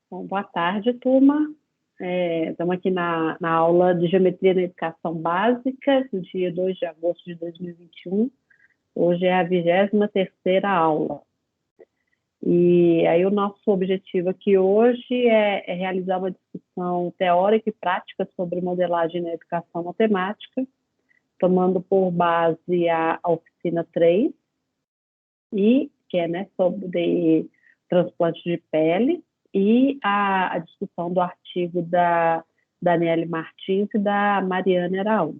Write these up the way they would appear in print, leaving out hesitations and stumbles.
Bom, boa tarde, turma. Estamos aqui na aula de Geometria na Educação Básica, do dia 2 de agosto de 2021. Hoje é a 23ª aula. E aí o nosso objetivo aqui hoje é realizar uma discussão teórica e prática sobre modelagem na educação matemática, tomando por base a oficina 3, que é sobre transplante de pele, e a discussão do artigo da Daniele Martins e da Mariana Araújo.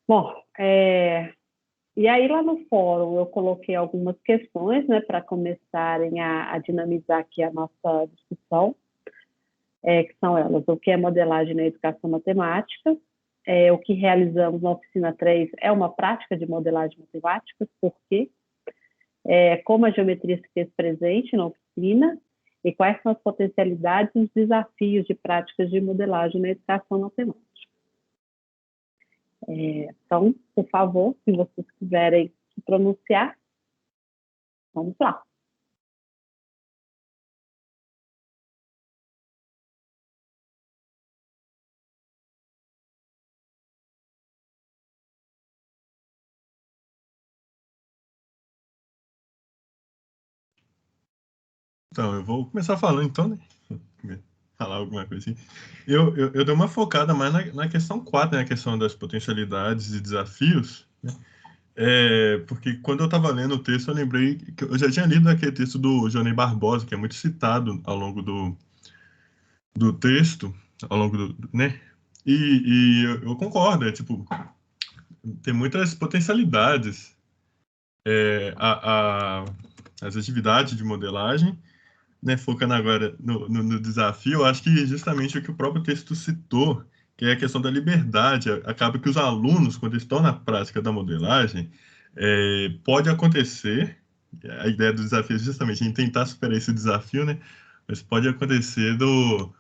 Bom, e aí lá no fórum eu coloquei algumas questões, para começarem a dinamizar aqui a nossa discussão, que são elas: o que é modelagem na educação matemática, o que realizamos na oficina 3 é uma prática de modelagem matemática, por quê? Como a geometria se fez presente na oficina e quais são as potencialidades e os desafios de práticas de modelagem na educação matemática. Então, por favor, se vocês quiserem se pronunciar, vamos lá. Então, eu vou começar falando, então, né? Falar alguma coisa assim. Eu dei uma focada mais na questão 4, né? A questão das potencialidades e desafios, né? Porque quando eu estava lendo o texto, eu lembrei que eu já tinha lido aquele texto do Johnny Barbosa, que é muito citado ao longo do texto, ao longo né? E eu concordo, tipo, tem muitas potencialidades as atividades de modelagem, né, focando agora no desafio. Eu acho que justamente o que o próprio texto citou, que é a questão da liberdade, acaba que os alunos, quando estão na prática da modelagem, pode acontecer, a ideia do desafio é justamente em tentar superar esse desafio, né, mas pode acontecer do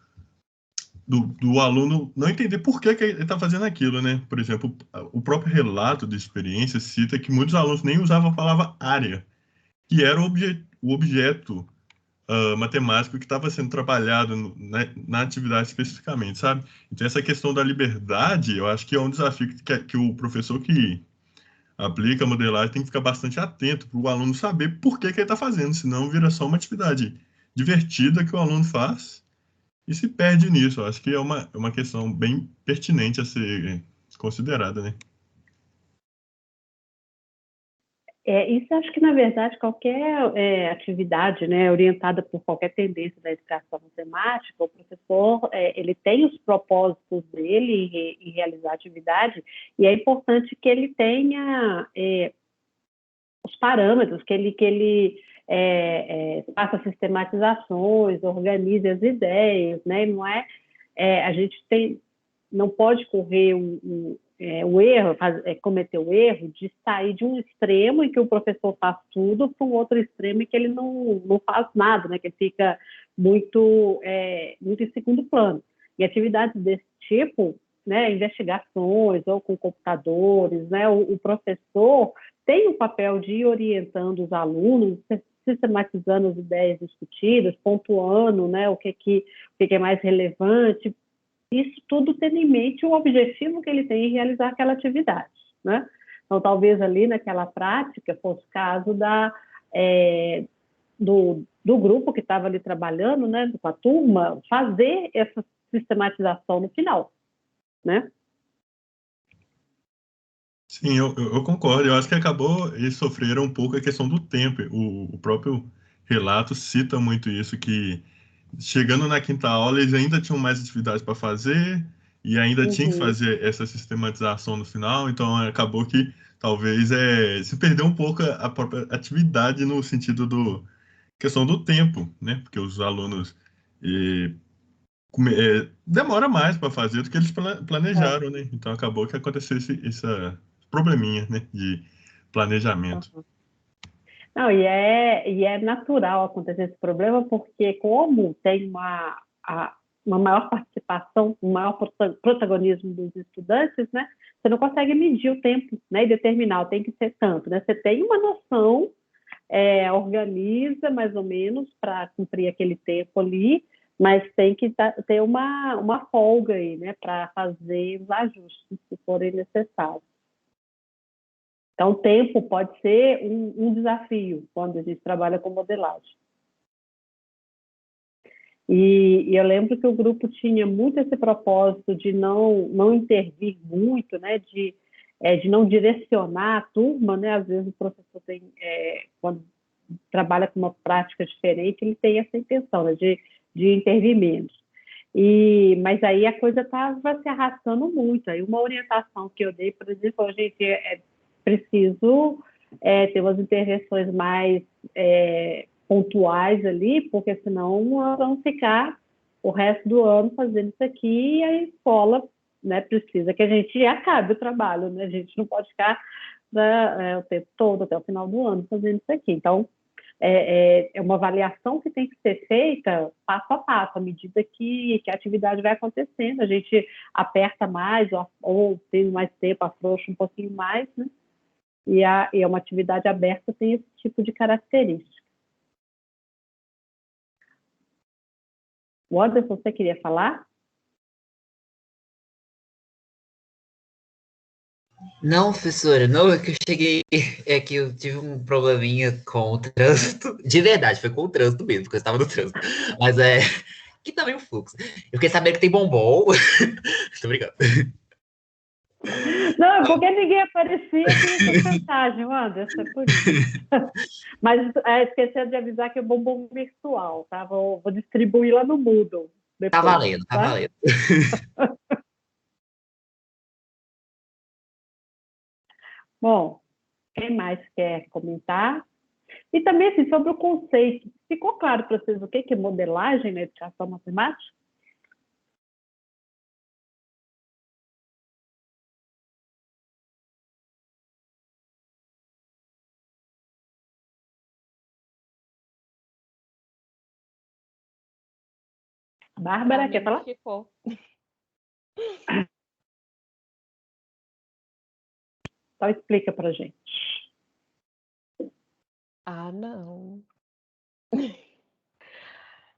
aluno não entender por que ele está fazendo aquilo, né? Por exemplo, o próprio relato de experiência cita que muitos alunos nem usavam a palavra área, que era o objeto matemático que estava sendo trabalhado na atividade especificamente, sabe? Então, essa questão da liberdade, eu acho que é um desafio que o professor que aplica a modelagem tem que ficar bastante atento para o aluno saber por que ele está fazendo, senão vira só uma atividade divertida que o aluno faz e se perde nisso. Eu acho que é uma questão bem pertinente a ser considerada, né? Isso acho que, na verdade, qualquer atividade, orientada por qualquer tendência da educação matemática, o professor ele tem os propósitos dele em realizar a atividade, e é importante que ele tenha os parâmetros, que ele faça sistematizações, organize as ideias, né? Não a gente não pode correr o erro, cometer o erro de sair de um extremo em que o professor faz tudo para um outro extremo em que ele não faz nada, né? Que ele fica muito em segundo plano. E atividades desse tipo, né, investigações ou com computadores, né, o professor tem o papel de ir orientando os alunos, sistematizando as ideias discutidas, pontuando, né, o que é mais relevante. Isso tudo tendo em mente o objetivo que ele tem em realizar aquela atividade, né? Então, talvez ali naquela prática fosse o caso do grupo que estava ali trabalhando, né, com a turma, fazer essa sistematização no final, né? Sim, eu concordo. Eu acho que eles sofreram um pouco a questão do tempo. O próprio relato cita muito isso, que chegando na quinta aula, eles ainda tinham mais atividades para fazer e ainda tinham que fazer essa sistematização no final, então acabou que talvez se perdeu um pouco a própria atividade no sentido questão do tempo, né? Porque os alunos demora mais para fazer do que eles planejaram, né? Então acabou que aconteceu esse probleminha, né? De planejamento. Não, e é natural acontecer esse problema, porque como tem uma maior participação, um maior protagonismo dos estudantes, né, você não consegue medir o tempo, né, e determinar, tem que ser tanto, né, você tem uma noção organiza mais ou menos para cumprir aquele tempo ali, mas tem que ter uma folga aí, né, para fazer os ajustes se forem necessários. Então, o tempo pode ser um desafio quando a gente trabalha com modelagem. E eu lembro que o grupo tinha muito esse propósito de não intervir muito, né, de não direcionar a turma, né, às vezes o professor tem, quando trabalha com uma prática diferente, ele tem essa intenção, né, de intervir menos. Mas aí a coisa estava se arrastando muito. Aí uma orientação que eu dei, por exemplo, a gente preciso ter umas intervenções mais pontuais ali, porque senão nós vamos ficar o resto do ano fazendo isso aqui e a escola, né, precisa que a gente acabe o trabalho, né? A gente não pode ficar, né, o tempo todo, até o final do ano, fazendo isso aqui. Então, é uma avaliação que tem que ser feita passo a passo, à medida que a atividade vai acontecendo. A gente aperta mais ou tem mais tempo, afrouxa um pouquinho mais, né? E uma atividade aberta tem esse tipo de característica. O Anderson, você queria falar? Não, professora, não, é que eu cheguei, é que eu tive um probleminha com o trânsito, de verdade, foi com o trânsito mesmo, porque eu estava no trânsito, mas que também o fluxo. Eu fiquei sabendo que tem bombom, tô brincando. Não, porque ninguém aparecia, tinha essa mensagem, Anderson, é por isso. Mas esqueci de avisar que é bombom virtual, tá? Vou distribuir lá no Moodle depois. Tá valendo, tá valendo. Bom, quem mais quer comentar? E também, assim, sobre o conceito. Ficou claro para vocês o que é modelagem na educação matemática? Bárbara, quer falar? Ficou. Então explica para a gente. Ah, não.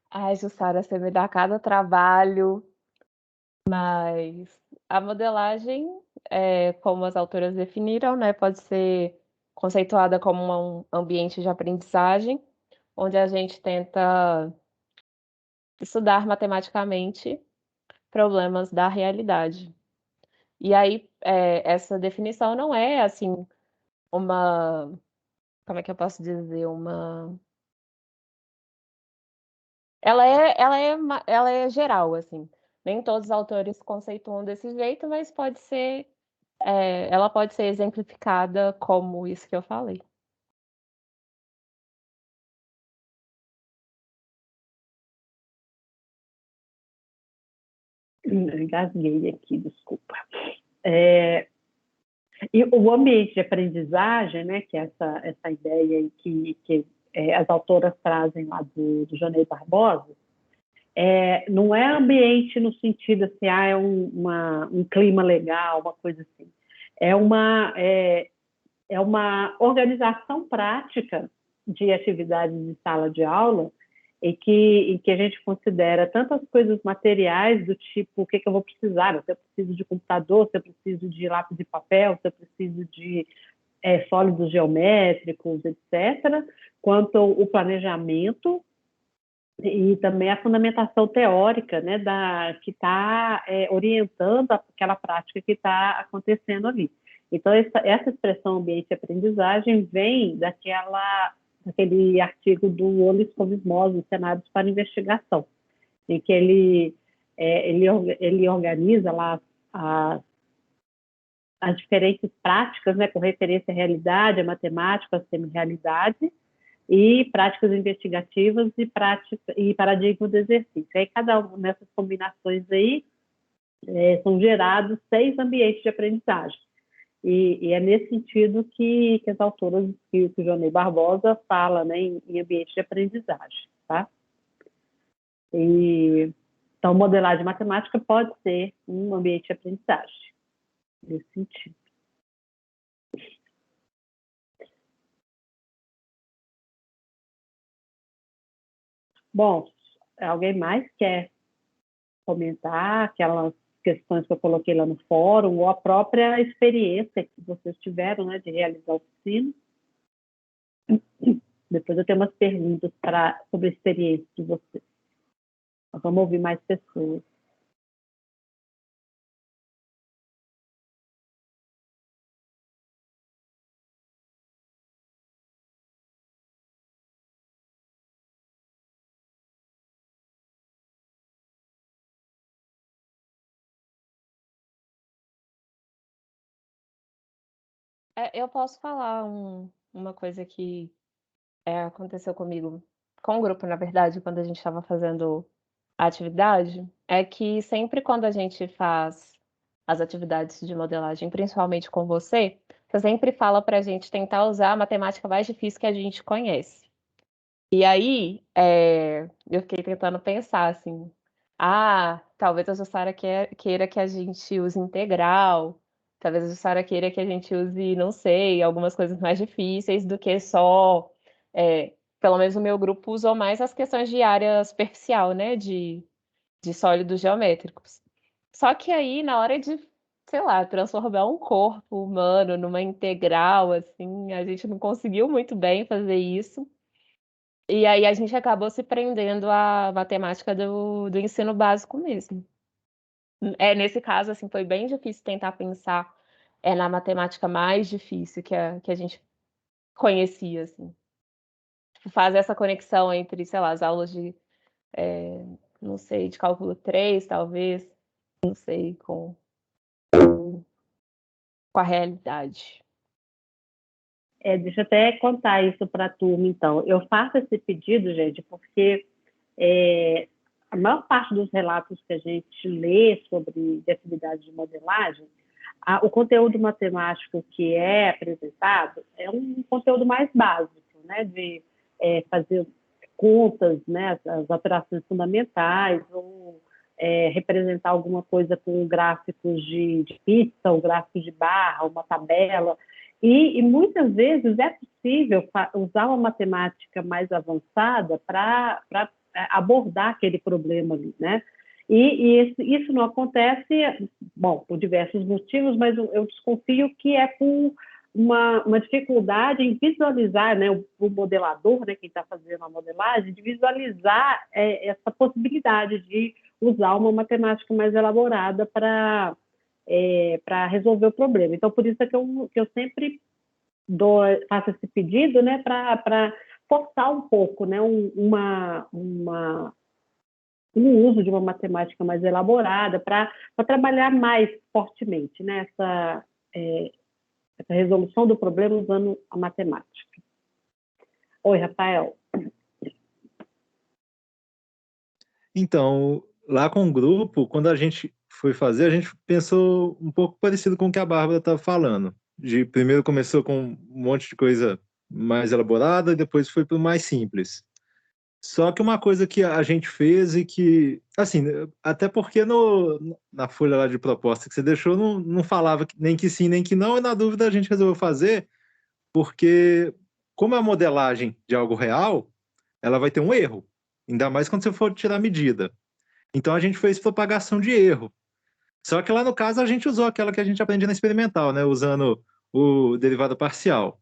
Ai, Jussara, você me dá cada trabalho, mas a modelagem, como as autoras definiram, né, pode ser conceituada como um ambiente de aprendizagem, onde a gente tenta estudar matematicamente problemas da realidade. E aí, essa definição não é, assim, uma como é que eu posso dizer? Ela é geral, assim. Nem todos os autores conceituam desse jeito, mas pode ser, ela pode ser exemplificada como isso que eu falei. Engasguei aqui, desculpa. E o ambiente de aprendizagem, né, que é essa ideia aí que as autoras trazem lá do Johnny Barbosa, não é ambiente no sentido assim, é um clima legal, uma coisa assim. É uma organização prática de atividades de sala de aula em que a gente considera tantas coisas materiais do tipo o que eu vou precisar, se eu preciso de computador, se eu preciso de lápis e papel, se eu preciso de sólidos geométricos, etc., quanto o planejamento e também a fundamentação teórica, né, que está orientando aquela prática que está acontecendo ali. Então, essa expressão ambiente de aprendizagem vem daquele artigo do Olis Covesmos, Cenários para Investigação, em que ele organiza lá as diferentes práticas, né, com referência à realidade, à matemática, à semi-realidade, e práticas investigativas e paradigma do exercício. Aí, cada uma dessas combinações aí são gerados 6 ambientes de aprendizagem. E é nesse sentido que as autoras, que o Johnny Barbosa fala, né, em ambiente de aprendizagem, tá? Então, modelagem matemática pode ser um ambiente de aprendizagem, nesse sentido. Bom, alguém mais quer comentar aquelas questões que eu coloquei lá no fórum, ou a própria experiência que vocês tiveram, né, de realizar a oficina? Depois eu tenho umas perguntas sobre a experiência de vocês. Nós vamos ouvir mais pessoas. Eu posso falar uma coisa que aconteceu comigo com o grupo, na verdade, quando a gente estava fazendo a atividade, é que sempre quando a gente faz as atividades de modelagem, principalmente com você, você sempre fala para a gente tentar usar a matemática mais difícil que a gente conhece. E aí, eu fiquei tentando pensar assim, talvez a Jussara queira que a gente use integral, talvez a Jussara queira que a gente use, não sei, algumas coisas mais difíceis do que só, pelo menos o meu grupo usou mais as questões de área superficial, né, de sólidos geométricos. Só que aí, na hora de, sei lá, transformar um corpo humano numa integral, assim, a gente não conseguiu muito bem fazer isso. E aí a gente acabou se prendendo à matemática do ensino básico mesmo. Nesse caso, assim, foi bem difícil tentar pensar, na matemática mais difícil que a gente conhecia, assim. Tipo, fazer essa conexão entre, sei lá, as aulas de, não sei, de cálculo 3, talvez, não sei, com a realidade. Deixa eu até contar isso para a turma, então. Eu faço esse pedido, gente, porque a maior parte dos relatos que a gente lê sobre atividade de modelagem, o conteúdo matemático que é apresentado é um conteúdo mais básico, né, de fazer contas, né, as operações fundamentais, ou representar alguma coisa com gráficos de pizza, ou gráficos de barra, uma tabela. E muitas vezes é possível usar uma matemática mais avançada para abordar aquele problema ali, né? E isso não acontece, bom, por diversos motivos, mas eu desconfio que é por uma dificuldade em visualizar, né, o modelador, né, quem está fazendo a modelagem, de visualizar essa possibilidade de usar uma matemática mais elaborada para resolver o problema. Então, por isso é que eu sempre faço esse pedido, né, para forçar um pouco, né, um uso de uma matemática mais elaborada, para trabalhar mais fortemente, né, essa resolução do problema usando a matemática. Oi, Rafael. Então, lá com o grupo, quando a gente foi fazer, a gente pensou um pouco parecido com o que a Bárbara estava falando. Primeiro começou com um monte de coisa mais elaborada, e depois foi para o mais simples. Só que uma coisa que a gente fez e que, assim, até porque na folha lá de proposta que você deixou, não falava nem que sim, nem que não, e na dúvida a gente resolveu fazer, porque como é a modelagem de algo real, ela vai ter um erro, ainda mais quando você for tirar a medida. Então a gente fez propagação de erro. Só que lá no caso a gente usou aquela que a gente aprende na experimental, né, usando o derivada parcial.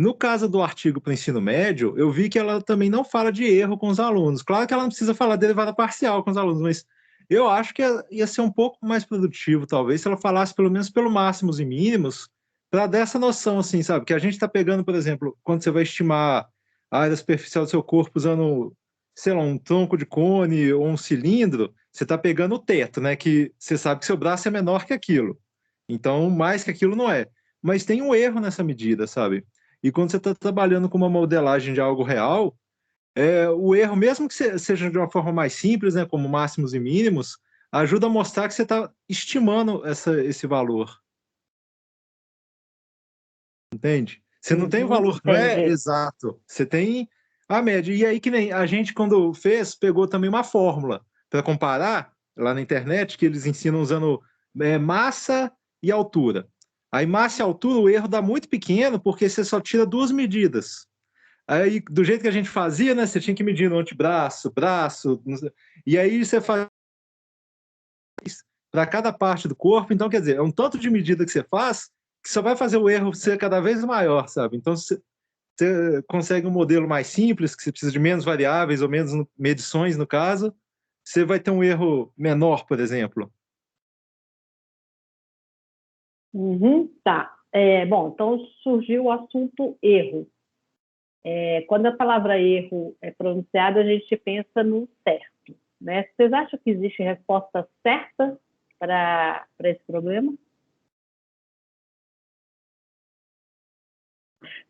No caso do artigo para o ensino médio, eu vi que ela também não fala de erro com os alunos. Claro que ela não precisa falar de derivada parcial com os alunos, mas eu acho que ia ser um pouco mais produtivo, talvez, se ela falasse pelo menos pelo máximos e mínimos, para dar essa noção, assim, sabe? Que a gente está pegando, por exemplo, quando você vai estimar a área superficial do seu corpo usando, sei lá, um tronco de cone ou um cilindro, você está pegando o teto, né? Que você sabe que seu braço é menor que aquilo. Então, mais que aquilo não é. Mas tem um erro nessa medida, sabe? E quando você está trabalhando com uma modelagem de algo real, o erro, mesmo que seja de uma forma mais simples, né, como máximos e mínimos, ajuda a mostrar que você está estimando esse valor. Entende? Você não tem o valor, não é exato. Você tem a média. E aí que nem a gente, quando fez, pegou também uma fórmula para comparar lá na internet, que eles ensinam usando massa e altura. Aí massa e altura, o erro dá muito pequeno, porque você só tira duas medidas. Aí, do jeito que a gente fazia, né? Você tinha que medir no antebraço, braço, e aí você faz para cada parte do corpo. Então, quer dizer, é um tanto de medida que você faz que só vai fazer o erro ser cada vez maior, sabe? Então, você consegue um modelo mais simples, que você precisa de menos variáveis ou menos medições, no caso, você vai ter um erro menor, por exemplo. Tá. Bom, então surgiu o assunto erro. Quando a palavra erro é pronunciada, a gente pensa no certo, né? Vocês acham que existe resposta certa para esse problema?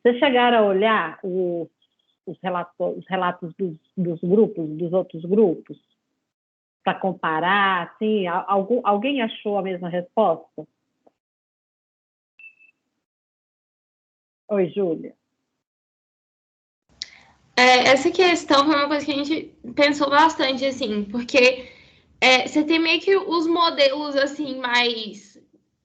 Vocês chegaram a olhar os relatos dos grupos, dos outros grupos, para comparar, assim, alguém achou a mesma resposta? Oi, Júlia. Essa questão foi uma coisa que a gente pensou bastante, assim, porque você tem meio que os modelos, assim, mais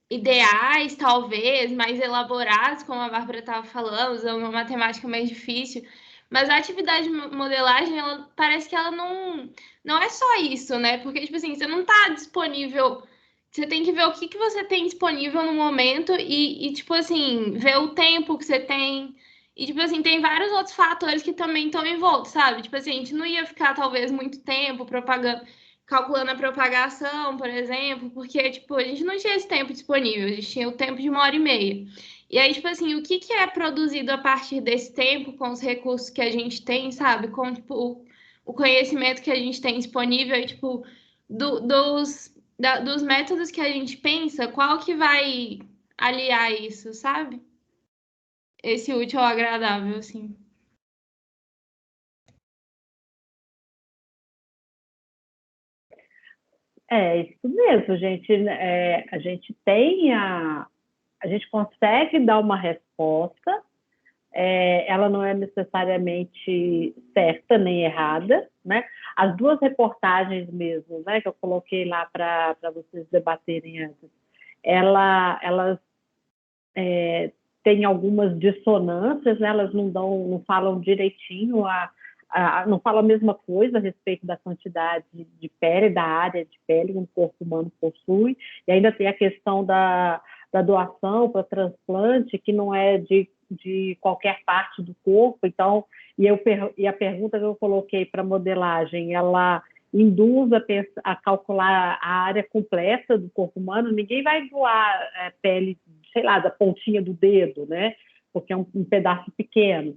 ideais, talvez, mais elaborados, como a Bárbara estava falando, usando uma matemática mais difícil, mas a atividade de modelagem, ela parece que ela não é só isso, né? Porque, tipo assim, você não está disponível, você tem que ver o que você tem disponível no momento e, tipo assim, ver o tempo que você tem. E, tipo assim, tem vários outros fatores que também estão envoltos, sabe? Tipo assim, a gente não ia ficar, talvez, muito tempo calculando a propagação, por exemplo, porque, tipo, a gente não tinha esse tempo disponível, a gente tinha o tempo de 1h30. E aí, tipo assim, o que é produzido a partir desse tempo, com os recursos que a gente tem, sabe? Com, tipo, o conhecimento que a gente tem disponível e, tipo, dos métodos que a gente pensa, qual que vai aliar isso, sabe? Esse útil ao agradável, assim. Isso mesmo, gente. A gente tem a gente consegue dar uma resposta, ela não é necessariamente certa nem errada, né? As duas reportagens mesmo, né, que eu coloquei lá para vocês debaterem antes, elas têm algumas dissonâncias, né? Elas não falam direitinho não fala a mesma coisa a respeito da quantidade de pele, da área de pele que um corpo humano possui, e ainda tem a questão da doação para transplante, que não é de qualquer parte do corpo. Então, e a pergunta que eu coloquei para modelagem, ela induz a calcular a área completa do corpo humano. Ninguém vai doar pele, sei lá, da pontinha do dedo, né? Porque é um pedaço pequeno.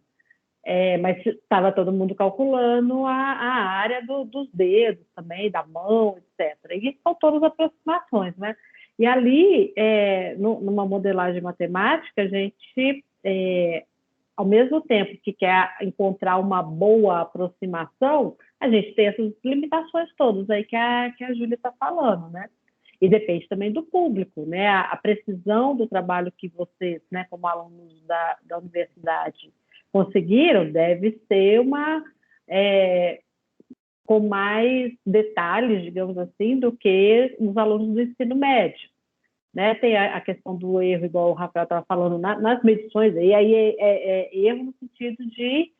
Mas estava todo mundo calculando a área dos dedos também, da mão, etc. E são todas aproximações, né? E ali, numa modelagem matemática, a gente, ao mesmo tempo que quer encontrar uma boa aproximação, a gente tem essas limitações todas aí que a Júlia está falando, né? E depende também do público, né? A precisão do trabalho que vocês, né, como alunos da universidade, conseguiram deve ser com mais detalhes, digamos assim, do que os alunos do ensino médio, né? Tem a questão do erro, igual o Rafael estava falando, nas medições, e aí erro no sentido de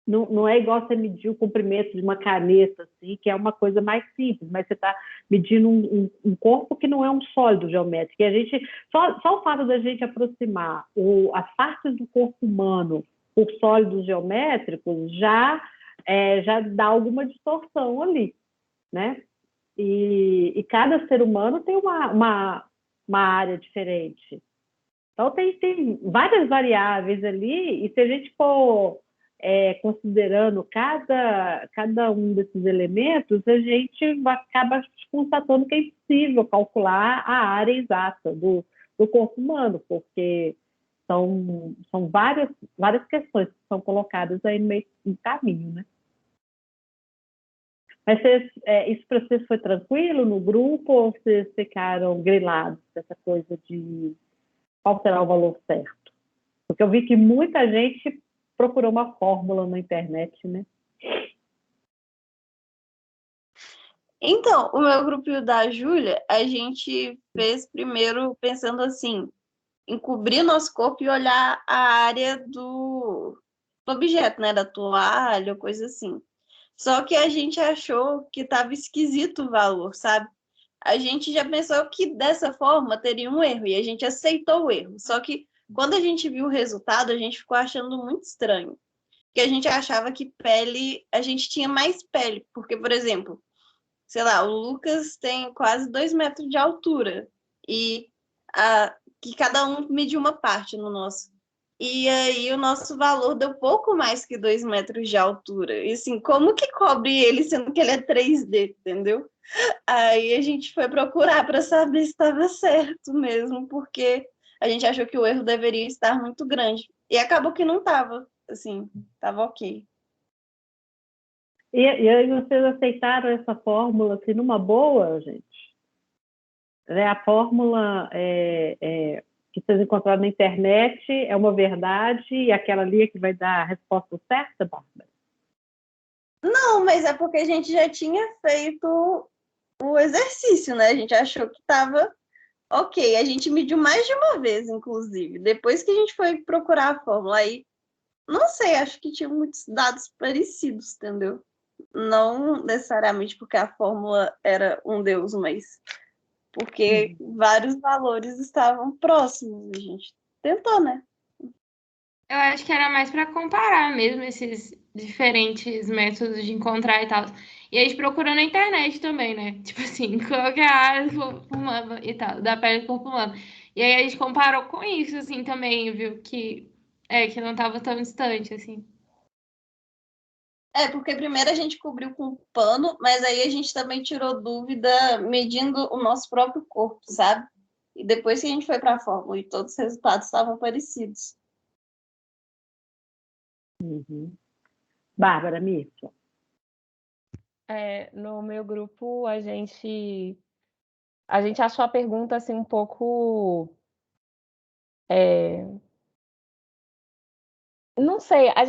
não é igual você medir o comprimento de uma caneta, assim, que é uma coisa mais simples, mas você está medindo um corpo que não é um sólido geométrico. E a gente, só o fato da gente aproximar as partes do corpo humano por sólidos geométricos já dá alguma distorção ali, né? E cada ser humano tem uma área diferente. Então, tem várias variáveis ali, e se a gente for considerando cada um desses elementos, a gente acaba constatando que é impossível calcular a área exata do corpo humano, porque são várias questões que são colocadas aí no meio do caminho, né? Mas isso para vocês foi tranquilo no grupo, ou vocês ficaram grilados dessa coisa de qual será o valor certo? Porque eu vi que muita gente procurou uma fórmula na internet, né? Então, o meu grupo e o da Júlia, a gente fez primeiro pensando assim, encobrir nosso corpo e olhar a área do objeto, né? Da toalha ou coisa assim. Só que a gente achou que estava esquisito o valor, sabe? A gente já pensou que dessa forma teria um erro e a gente aceitou o erro. Só que quando a gente viu o resultado, a gente ficou achando muito estranho. Porque a gente achava que pele, a gente tinha mais pele. Porque, por exemplo, sei lá, o Lucas tem quase 2 metros de altura. E que cada um mede uma parte no nosso. E aí o nosso valor deu pouco mais que 2 metros de altura. E assim, como que cobre ele, sendo que ele é 3D, entendeu? Aí a gente foi procurar para saber se estava certo mesmo, porque a gente achou que o erro deveria estar muito grande. E acabou que não estava, assim, estava ok. E aí vocês aceitaram essa fórmula assim, numa boa, gente? A fórmula que vocês encontraram na internet é uma verdade e aquela ali é que vai dar a resposta certa, Bárbara? Não, mas é porque a gente já tinha feito o exercício, né? A gente achou que estava ok. A gente mediu mais de uma vez, inclusive. Depois que a gente foi procurar a fórmula, aí, não sei, acho que tinha muitos dados parecidos, entendeu? Não necessariamente porque a fórmula era um deus, mas porque vários valores estavam próximos. A gente tentou, né? Eu acho que era mais para comparar mesmo esses diferentes métodos de encontrar e tal. E a gente procurou na internet também, né? Tipo assim, qual que é a área do corpo humano e tal, da pele do corpo humano. E aí a gente comparou com isso, assim, também, viu? Que não tava tão distante, assim. É, porque primeiro a gente cobriu com pano, mas aí a gente também tirou dúvida medindo o nosso próprio corpo, sabe? E depois que a gente foi para a fórmula e todos os resultados estavam parecidos. Bárbara, Mirka. No meu grupo, a gente achou a pergunta assim um pouco. Não sei, a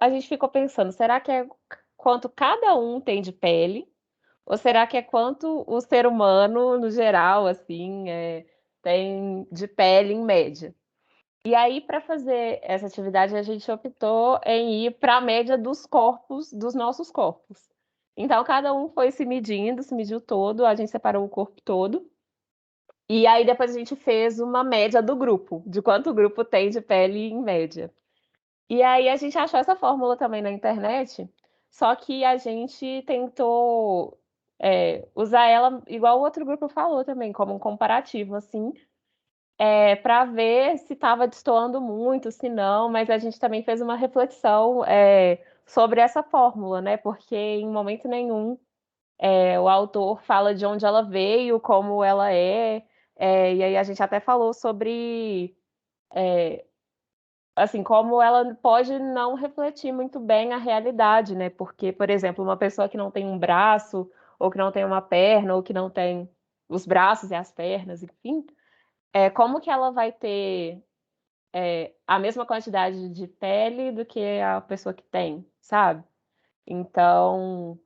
gente ficou pensando, será que é quanto cada um tem de pele? Ou será que é quanto o ser humano, no geral, assim, tem de pele em média? E aí, para fazer essa atividade, a gente optou em ir para a média dos corpos, dos nossos corpos. Então, cada um foi se medindo, se mediu todo, a gente separou o corpo todo. E aí, depois a gente fez uma média do grupo, de quanto o grupo tem de pele em média. E aí, a gente achou essa fórmula também na internet, só que a gente tentou usar ela, igual o outro grupo falou também, como um comparativo, assim, para ver se estava destoando muito, se não, mas a gente também fez uma reflexão sobre essa fórmula, né? Porque em momento nenhum o autor fala de onde ela veio, como ela e aí a gente até falou sobre assim, como ela pode não refletir muito bem a realidade, né? Porque, por exemplo, uma pessoa que não tem um braço, ou que não tem uma perna, ou que não tem os braços e as pernas, enfim, como que ela vai ter a mesma quantidade de pele do que a pessoa que tem, sabe? Então,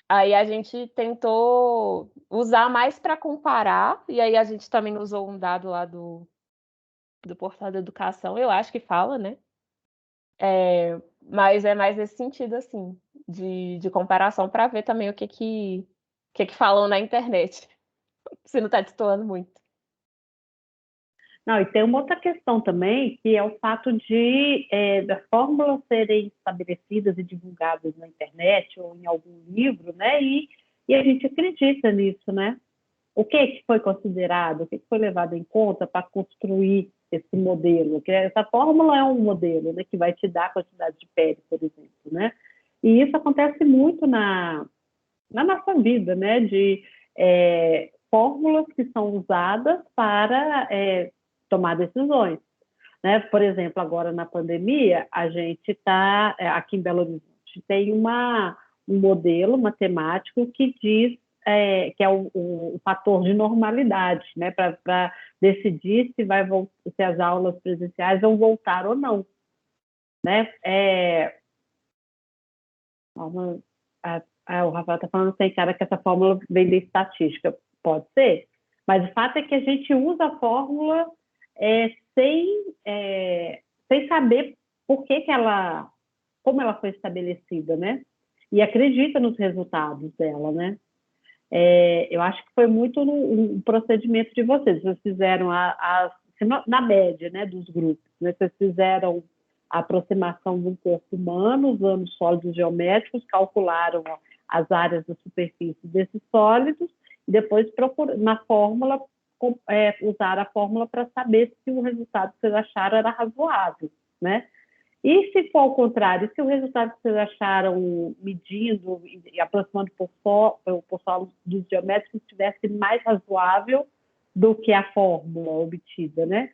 aí a gente tentou usar mais para comparar, e aí a gente também usou um dado lá do Portal da Educação, eu acho que fala, né? Mas é mais nesse sentido, assim, de comparação para ver também o que falam na internet, se não está destoando muito. Não, e tem uma outra questão também, que é o fato das fórmulas serem estabelecidas e divulgadas na internet ou em algum livro, né? E a gente acredita nisso, né? O que foi considerado, o que foi levado em conta para construir esse modelo? Que essa fórmula é um modelo, né, que vai te dar a quantidade de pele, por exemplo, né? E isso acontece muito na nossa vida, né? De fórmulas que são usadas para tomar decisões, né? Por exemplo, agora na pandemia, a gente está aqui em Belo Horizonte, tem um modelo matemático que diz que é o fator de normalidade, né, para decidir se as aulas presenciais vão voltar ou não, né? O Rafael está falando assim, cara, que essa fórmula vem da estatística. Pode ser, mas o fato é que a gente usa a fórmula sem saber por que ela, como ela foi estabelecida, né? E acredita nos resultados dela, né? Eu acho que foi muito no procedimento de vocês. Vocês fizeram na média, né, dos grupos, né? Vocês fizeram a aproximação de um corpo humano usando sólidos geométricos, calcularam as áreas da superfície desses sólidos e depois na fórmula usar a fórmula para saber se o resultado que vocês acharam era razoável, né? E se for ao contrário, se o resultado que vocês acharam medindo e aproximando por sólidos geométricos estivesse mais razoável do que a fórmula obtida, né?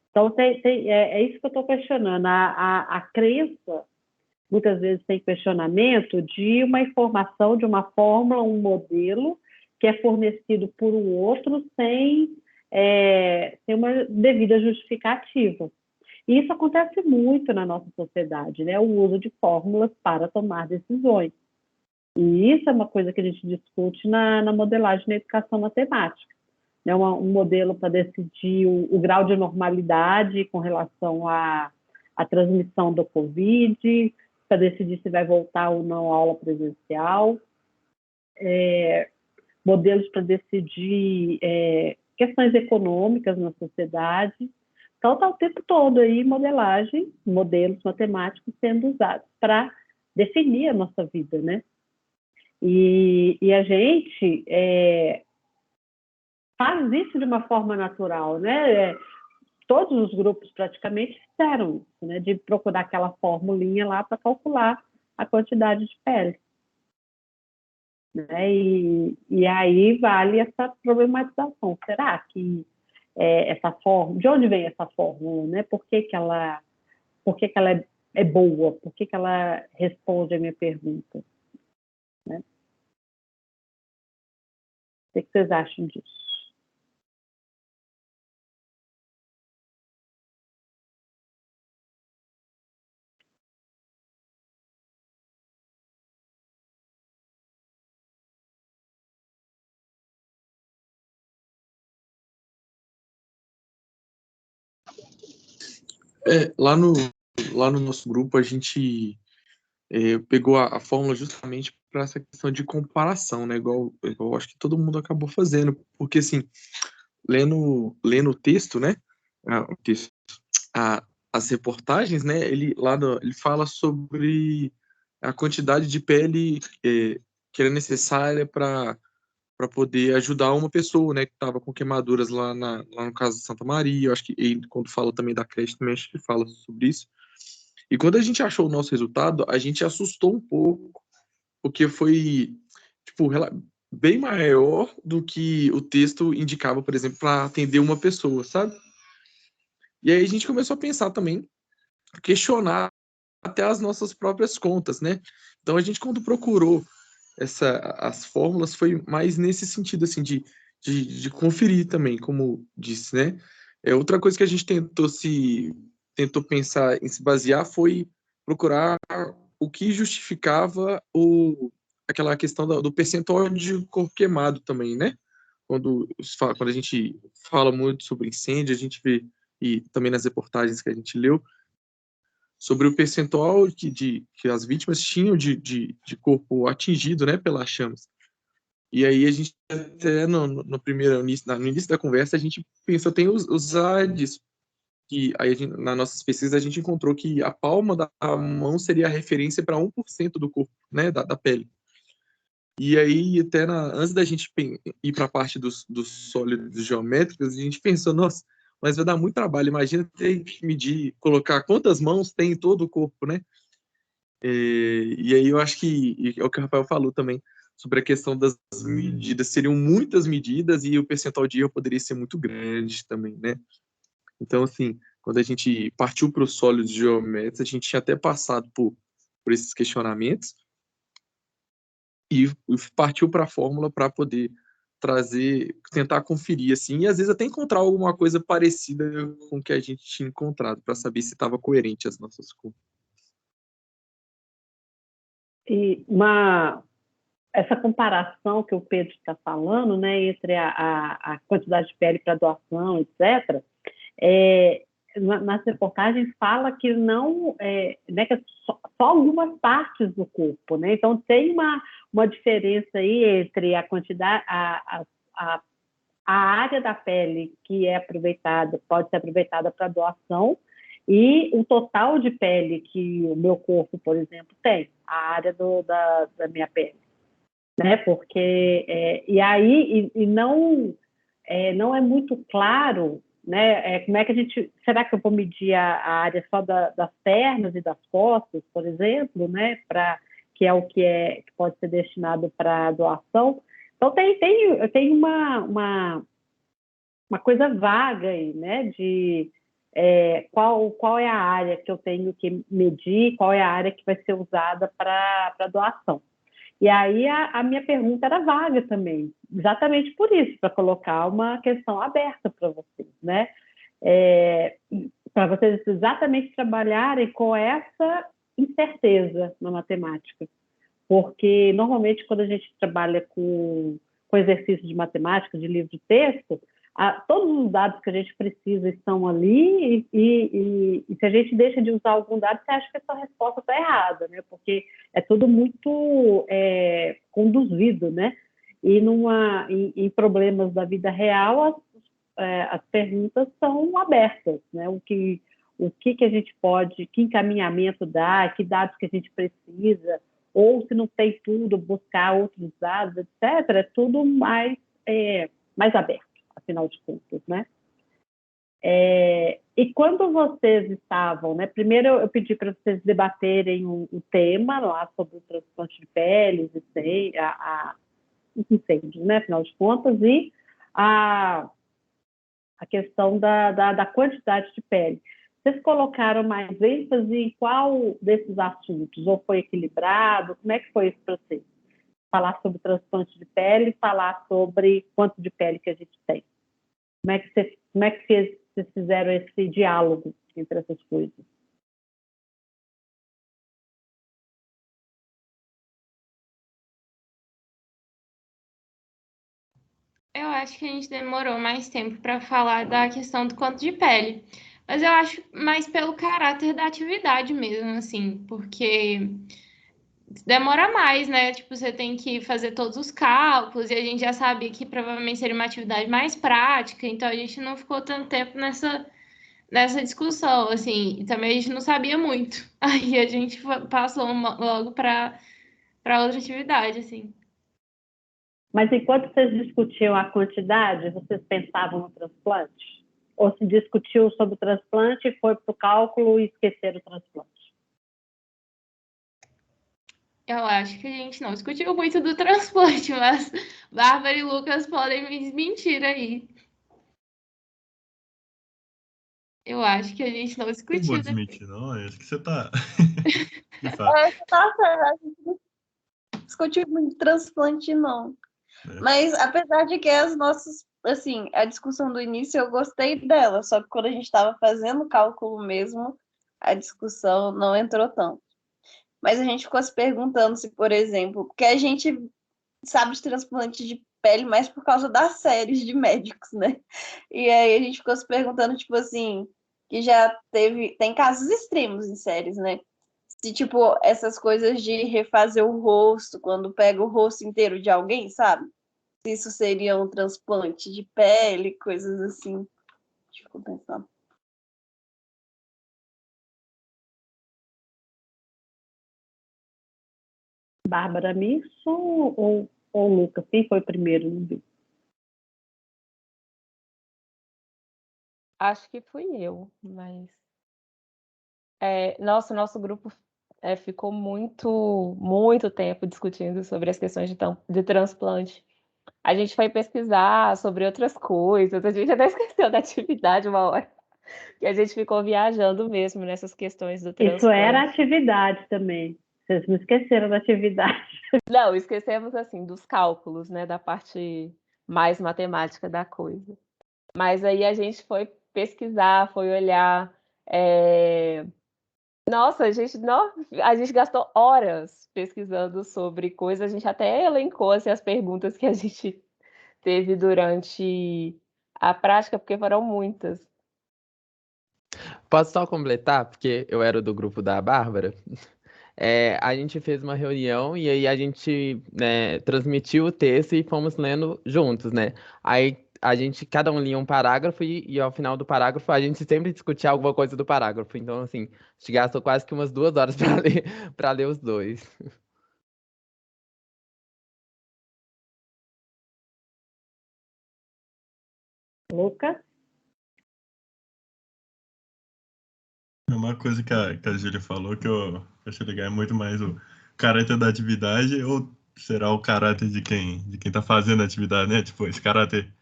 Então, é isso que eu estou questionando. A crença, muitas vezes, tem questionamento de uma informação, de uma fórmula, um modelo que é fornecido por um outro sem uma devida justificativa. E isso acontece muito na nossa sociedade, né? O uso de fórmulas para tomar decisões. E isso é uma coisa que a gente discute na modelagem na educação matemática. Né? Um modelo para decidir o grau de normalidade com relação à transmissão do Covid, para decidir se vai voltar ou não a aula presencial, modelos para decidir questões econômicas na sociedade. Então, está o tempo todo aí modelos matemáticos sendo usados para definir a nossa vida, né? E a gente faz isso de uma forma natural, né? Todos os grupos praticamente fizeram isso, né? De procurar aquela formulinha lá para calcular a quantidade de pele. Né? E aí vale essa problematização. Será que essa fórmula, de onde vem essa fórmula, né? Por que ela é boa? Por que ela responde a minha pergunta? Né? O que vocês acham disso? Lá no nosso grupo, a gente pegou a fórmula justamente para essa questão de comparação, né? Igual acho que todo mundo acabou fazendo, porque assim, lendo o texto, né? O texto, as reportagens, né? Ele fala sobre a quantidade de pele que era necessária para poder ajudar uma pessoa, né, que estava com queimaduras lá no caso de Santa Maria. Eu acho que ele, quando fala também da creche, também acho que fala sobre isso. E quando a gente achou o nosso resultado, a gente assustou um pouco, porque foi, tipo, bem maior do que o texto indicava, por exemplo, para atender uma pessoa, sabe? E aí a gente começou a pensar também, questionar até as nossas próprias contas, né? Então a gente, quando procurou as fórmulas, foi mais nesse sentido, assim, de conferir também, como disse, né? Outra coisa que a gente tentou pensar em se basear foi procurar o que justificava aquela questão do percentual de corpo queimado também, né? Quando a gente fala muito sobre incêndio, a gente vê, e também nas reportagens que a gente leu, sobre o percentual que as vítimas tinham de corpo atingido, né, pelas chamas. E aí a gente até no início da conversa a gente pensou tem usar disso, que aí na nossas pesquisas a gente encontrou que a palma da mão seria a referência para 1% do corpo, né, da pele. E aí até antes da gente ir para a parte dos sólidos geométricos, a gente pensou, nossa, mas vai dar muito trabalho. Imagina ter que medir, colocar quantas mãos tem em todo o corpo, né? E aí eu acho que é o que o Rafael falou também, sobre a questão das medidas. Seriam muitas medidas e o percentual de erro poderia ser muito grande também, né? Então, assim, quando a gente partiu para os sólidos geométricos, a gente tinha até passado por esses questionamentos e partiu para a fórmula para poder tentar conferir, assim, e às vezes até encontrar alguma coisa parecida com o que a gente tinha encontrado, para saber se estava coerente as nossas contas. E essa comparação que o Pedro está falando, né, entre a quantidade de pele para doação, etc., nas reportagens fala que não, né, que só algumas partes do corpo, né? Então tem uma diferença aí entre a quantidade, a área da pele que é aproveitada, pode ser aproveitada para doação, e o total de pele que o meu corpo, por exemplo, tem, a área da minha pele, né? Porque não é muito claro, né? Como é que será que eu vou medir a área só das pernas e das costas, por exemplo, né? Que é o que pode ser destinado para doação. Então tem uma coisa vaga aí, né? De qual é a área que eu tenho que medir, qual é a área que vai ser usada para doação. E aí a minha pergunta era vaga também, exatamente por isso, para colocar uma questão aberta para vocês, né? Para vocês exatamente trabalharem com essa incerteza na matemática. Porque, normalmente, quando a gente trabalha com exercício de matemática, de livro de texto, todos os dados que a gente precisa estão ali e se a gente deixa de usar algum dado, você acha que essa resposta está errada, né? Porque é tudo muito conduzido, né? E em problemas da vida real, as perguntas são abertas, né? O que a gente pode, que encaminhamento dá, que dados que a gente precisa, ou se não tem tudo, buscar outros dados, etc., é tudo mais aberto, afinal de contas, né? E quando vocês estavam, né? Primeiro eu pedi para vocês debaterem um tema lá sobre o transplante de peles, os incêndios, né? Afinal de contas, e a questão da quantidade de pele. Vocês colocaram mais ênfase em qual desses assuntos? Ou foi equilibrado? Como é que foi esse processo? Falar sobre transplante de pele, falar sobre quanto de pele que a gente tem. Como é que vocês fizeram esse diálogo entre essas coisas? Eu acho que a gente demorou mais tempo para falar da questão do quanto de pele. Mas eu acho mais pelo caráter da atividade mesmo, assim, porque demora mais, né? Tipo, você tem que fazer todos os cálculos, e a gente já sabia que provavelmente seria uma atividade mais prática, então a gente não ficou tanto tempo nessa discussão, assim, e também a gente não sabia muito. Aí a gente passou logo para outra atividade, assim. Mas enquanto vocês discutiam a quantidade, vocês pensavam no transplante? Ou se discutiu sobre o transplante, foi para o cálculo e esqueceram o transplante? Eu acho que a gente não discutiu muito do transplante, mas Bárbara e Lucas podem me desmentir aí. Eu acho que a gente não Não discutiu vou depois. desmentir, não. Acho que você tá. De É, fato. a gente não discutiu muito transplante, não. Mas apesar de que as nossas, assim, a discussão do início eu gostei dela, só que quando a gente estava fazendo o cálculo mesmo, a discussão não entrou tanto. Mas a gente ficou se perguntando se, por exemplo, porque a gente sabe de transplante de pele mais por causa das séries de médicos, né? E aí a gente ficou se perguntando, tipo assim, que já tem casos extremos em séries, né? Se, tipo, essas coisas de refazer o rosto, quando pega o rosto inteiro de alguém, sabe? Se isso seria um transplante de pele, coisas assim. Deixa eu pensar. Bárbara nisso ou Lucas? Quem foi primeiro? Não vi. Acho que fui eu, mas nossa, o nosso grupo ficou muito tempo discutindo sobre as questões de transplante. A gente foi pesquisar sobre outras coisas, a gente até esqueceu da atividade uma hora, que a gente ficou viajando mesmo nessas questões do Isso era transplante. atividade também. Vocês não esqueceram da atividade. Não, esquecemos assim dos cálculos, né, da parte mais matemática da coisa. Mas aí a gente foi pesquisar, foi olhar. Nossa, a gente gastou horas pesquisando sobre coisas, a gente até elencou assim, as perguntas que a gente teve durante a prática, porque foram muitas. Posso só completar, porque eu era do grupo da Bárbara? A gente fez uma reunião e aí a gente, né, transmitiu o texto e fomos lendo juntos, né? Aí a gente, cada um lia um parágrafo e ao final do parágrafo a gente sempre discutia alguma coisa do parágrafo. Então, assim, a gente gastou quase que umas 2 horas para ler os dois. Lucas? Uma coisa que a Júlia falou que eu achei legal é muito mais o caráter da atividade ou será o caráter de quem tá fazendo a atividade, né? Tipo, esse caráter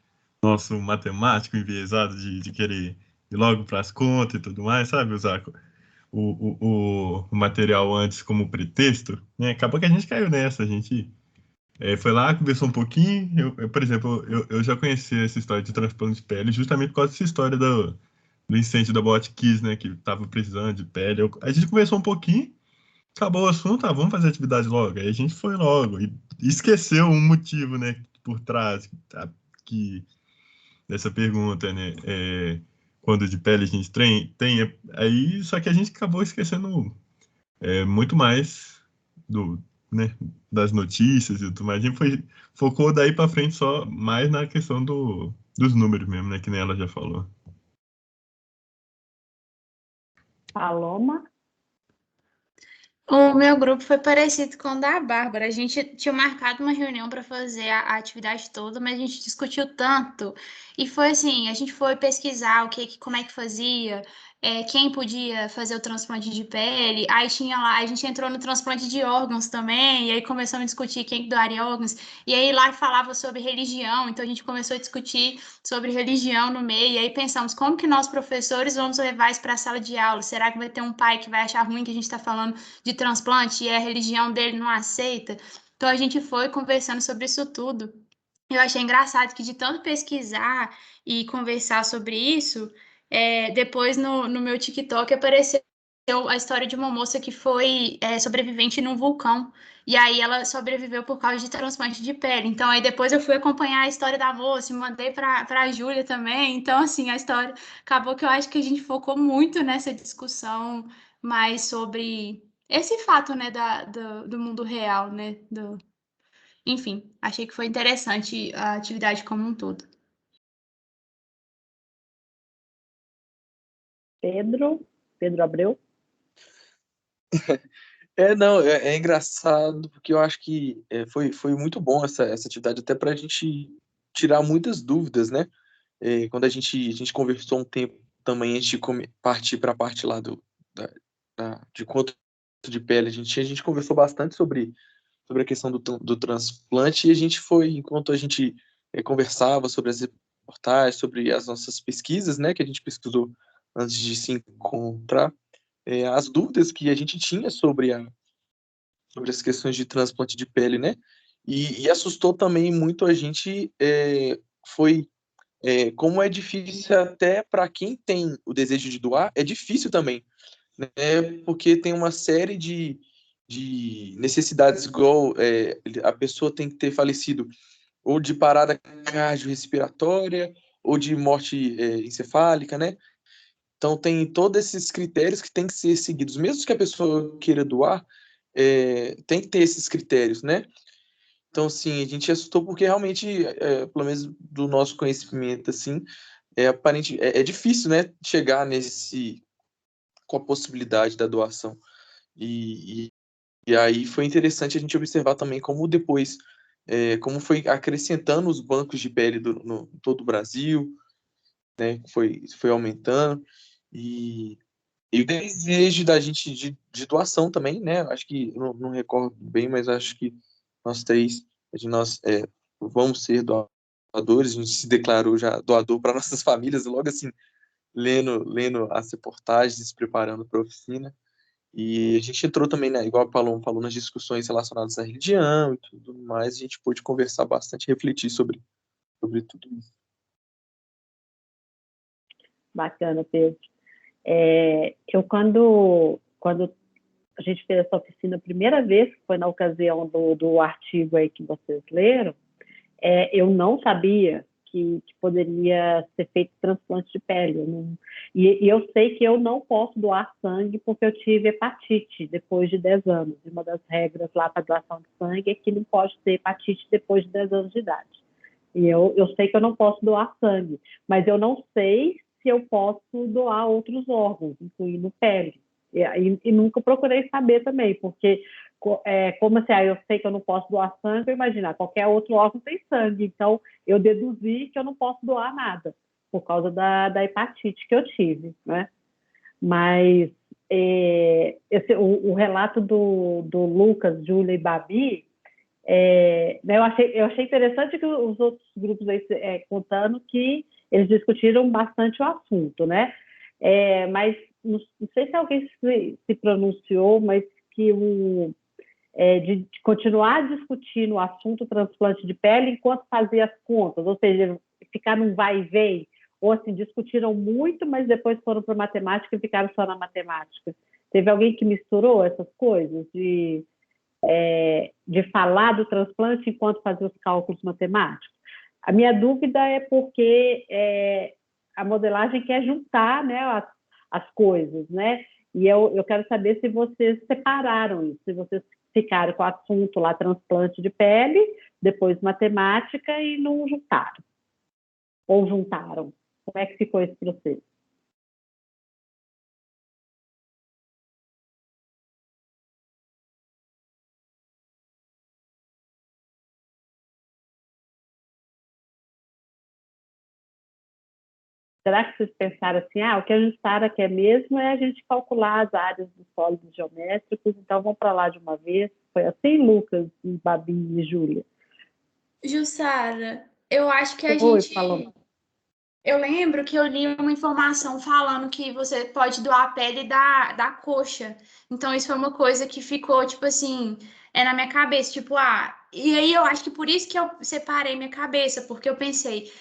nosso matemático enviesado de querer ir logo para as contas e tudo mais, sabe? Usar o material antes como pretexto, né? Acabou que a gente caiu nessa, a gente foi lá, conversou um pouquinho. Por exemplo, eu já conheci essa história de transplante de pele justamente por causa dessa história do incêndio da Botkiss, né? Que tava precisando de pele. A gente conversou um pouquinho, acabou o assunto, vamos fazer atividade logo. Aí a gente foi logo e esqueceu um motivo, né? Por trás que, dessa pergunta, né? Quando de pele a gente tem aí, só que a gente acabou esquecendo muito mais do, né, das notícias e tudo mais. A gente focou daí para frente só mais na questão dos números mesmo, né? Que nem ela já falou. Paloma? O meu grupo foi parecido com o da Bárbara. A gente tinha marcado uma reunião para fazer a atividade toda, mas a gente discutiu tanto. E foi assim, a gente foi pesquisar como é que fazia, quem podia fazer o transplante de pele. Aí tinha lá, a gente entrou no transplante de órgãos também, e aí começamos a discutir quem doaria órgãos. E aí lá falava sobre religião, então a gente começou a discutir sobre religião no meio. E aí pensamos, como que nós, professores, vamos levar isso para a sala de aula? Será que vai ter um pai que vai achar ruim que a gente está falando de transplante e a religião dele não aceita? Então a gente foi conversando sobre isso tudo. Eu achei engraçado que de tanto pesquisar e conversar sobre isso, depois no meu TikTok apareceu a história de uma moça que foi sobrevivente num vulcão. E aí ela sobreviveu por causa de transplante de pele. Então aí depois eu fui acompanhar a história da moça e mandei para a Júlia também. Então assim, a história acabou que eu acho que a gente focou muito nessa discussão mais sobre esse fato, né, do mundo real, né, enfim, achei que foi interessante a atividade como um todo. Pedro Abreu? Não, é engraçado, porque eu acho que foi muito bom essa atividade, até para a gente tirar muitas dúvidas, né? Quando a gente conversou um tempo também, antes de partir para a parte lá de quanto de pele a gente conversou bastante sobre a questão do transplante, e a gente enquanto a gente conversava sobre as reportagens, sobre as nossas pesquisas, né, que a gente pesquisou antes de se encontrar, as dúvidas que a gente tinha sobre as questões de transplante de pele, né? E assustou também muito a gente, foi como é difícil até para quem tem o desejo de doar, é difícil também, né? Porque tem uma série de necessidades, igual a pessoa tem que ter falecido ou de parada cardiorrespiratória ou de morte encefálica, né? Então, tem todos esses critérios que têm que ser seguidos. Mesmo que a pessoa queira doar, tem que ter esses critérios, né? Então, assim, a gente assustou porque realmente, pelo menos do nosso conhecimento, assim, é difícil, né, chegar com a possibilidade da doação. E aí foi interessante a gente observar também como depois, como foi acrescentando os bancos de pele no todo o Brasil, né, foi aumentando. E o desejo da gente de doação também, né? Acho que, não recordo bem, mas acho que nós três, nós vamos ser doadores, a gente se declarou já doador para nossas famílias, logo assim, lendo as reportagens, se preparando para a oficina. E a gente entrou também, né, igual a Paloma falou, nas discussões relacionadas à religião e tudo mais, a gente pôde conversar bastante, refletir sobre tudo isso. Bacana, Pedro. Eu, quando a gente fez essa oficina a primeira vez, que foi na ocasião do artigo aí que vocês leram, eu não sabia que poderia ser feito transplante de pele. E eu sei que eu não posso doar sangue porque eu tive hepatite depois de 10 anos. E uma das regras lá para doação de sangue é que não pode ter hepatite depois de 10 anos de idade. E eu sei que eu não posso doar sangue, mas eu não sei se eu posso doar outros órgãos, incluindo pele. E nunca procurei saber também, porque como assim, eu sei que eu não posso doar sangue, imagina, qualquer outro órgão tem sangue, então eu deduzi que eu não posso doar nada, por causa da hepatite que eu tive, né? Mas o relato do Lucas, Júlia e Babi, eu achei interessante que os outros grupos aí contando que eles discutiram bastante o assunto, né? Mas não sei se alguém se pronunciou, mas que de continuar discutindo o assunto transplante de pele enquanto fazia as contas, ou seja, ficar num vai e vem, ou assim, discutiram muito, mas depois foram para matemática e ficaram só na matemática. Teve alguém que misturou essas coisas, de falar do transplante enquanto fazia os cálculos matemáticos? A minha dúvida é porque a modelagem quer juntar, né, as coisas, né? E eu quero saber se vocês separaram isso, se vocês ficaram com o assunto lá, transplante de pele, depois matemática, e não juntaram. Ou juntaram. Como é que ficou esse processo? Será que vocês pensaram assim, o que a gente quer mesmo é a gente calcular as áreas dos sólidos geométricos, então vamos para lá de uma vez? Foi assim, Lucas, Babi e Júlia? Jussara, eu acho que a Oi, gente... falou. Eu lembro que eu li uma informação falando que você pode doar a pele da coxa. Então, isso foi uma coisa que ficou, tipo assim, na minha cabeça. Tipo, e aí eu acho que por isso que eu separei minha cabeça, porque eu pensei,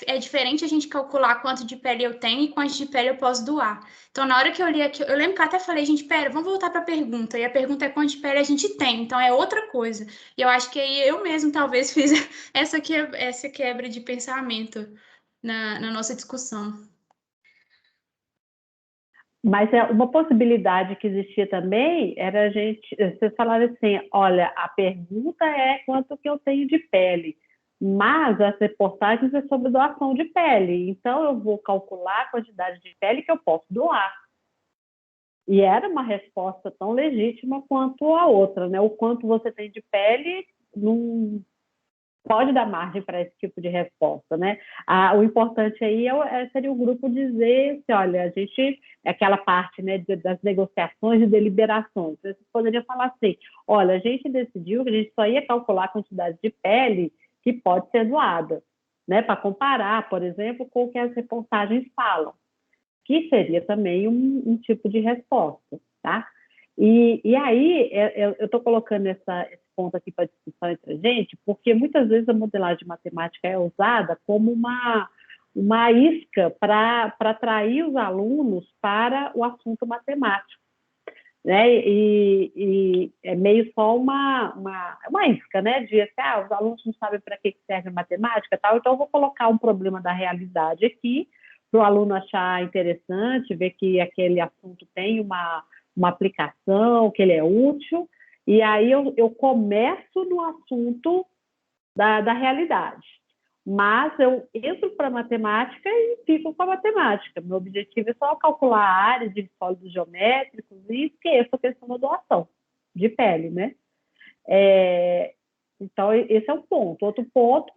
é diferente a gente calcular quanto de pele eu tenho e quanto de pele eu posso doar. Então, na hora que eu li aqui, eu lembro que eu até falei, gente, pera, vamos voltar para a pergunta. E a pergunta é quanto de pele a gente tem. Então, é outra coisa. E eu acho que aí eu mesmo talvez fiz essa quebra de pensamento na nossa discussão. Mas uma possibilidade que existia também era a gente, vocês falaram assim, olha, a pergunta é quanto que eu tenho de pele, mas as reportagens é sobre doação de pele, então eu vou calcular a quantidade de pele que eu posso doar. E era uma resposta tão legítima quanto a outra, né? O quanto você tem de pele não pode dar margem para esse tipo de resposta, né? O importante aí seria o grupo dizer, assim, olha, a gente, aquela parte, né, das negociações e deliberações, vocês poderiam falar assim, olha, a gente decidiu que a gente só ia calcular a quantidade de pele que pode ser doada, né, para comparar, por exemplo, com o que as reportagens falam, que seria também um tipo de resposta, tá? E aí, eu estou colocando esse ponto aqui para discussão entre a gente, porque muitas vezes a modelagem matemática é usada como uma isca para atrair os alunos para o assunto matemático, né? E é meio só uma isca, né? De assim, os alunos não sabem para que serve a matemática, tal, então eu vou colocar um problema da realidade aqui, para o aluno achar interessante, ver que aquele assunto tem uma aplicação, que ele é útil, e aí eu começo no assunto da realidade. Mas eu entro para a matemática e fico com a matemática. Meu objetivo é só calcular a área de sólidos geométricos e esqueço a questão da doação de pele, né? Então, esse é um ponto. Outro ponto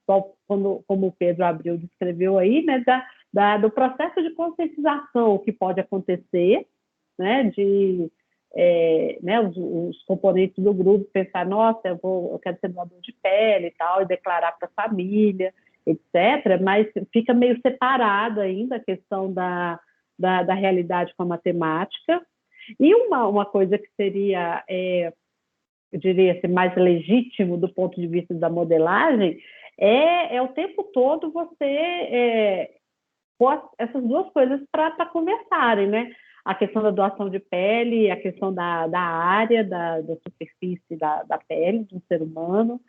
como o Pedro Abreu descreveu aí, né, do processo de conscientização que pode acontecer, né, né, os componentes do grupo pensar, nossa, eu quero ser doador de pele e tal, e declarar para a família, etc., mas fica meio separado ainda a questão da realidade com a matemática. E uma coisa que seria, eu diria assim, mais legítimo do ponto de vista da modelagem, é o tempo todo você pôr essas duas coisas para conversarem, né? A questão da doação de pele, a questão da área, da superfície da pele de um ser humano,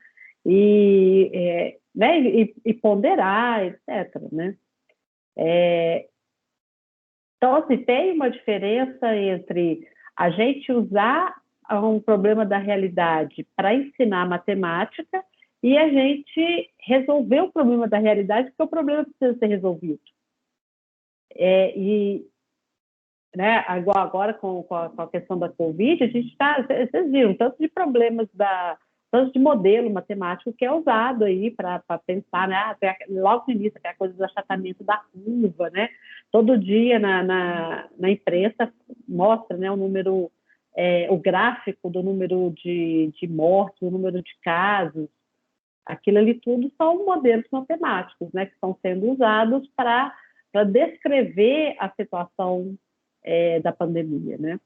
né, e ponderar, etc., né? Então, assim, tem uma diferença entre a gente usar um problema da realidade para ensinar matemática e a gente resolver o problema da realidade, porque o problema precisa ser resolvido. Né, agora com a questão da Covid, a gente está, vocês viram, tanto de problemas tanto de modelo matemático que é usado aí para pensar, né? Logo no início, aquela coisa do achatamento da curva, né? Todo dia na imprensa mostra, né, o número, o gráfico do número de mortes, o número de casos. Aquilo ali tudo são modelos matemáticos, né, que estão sendo usados para descrever a situação da pandemia, né?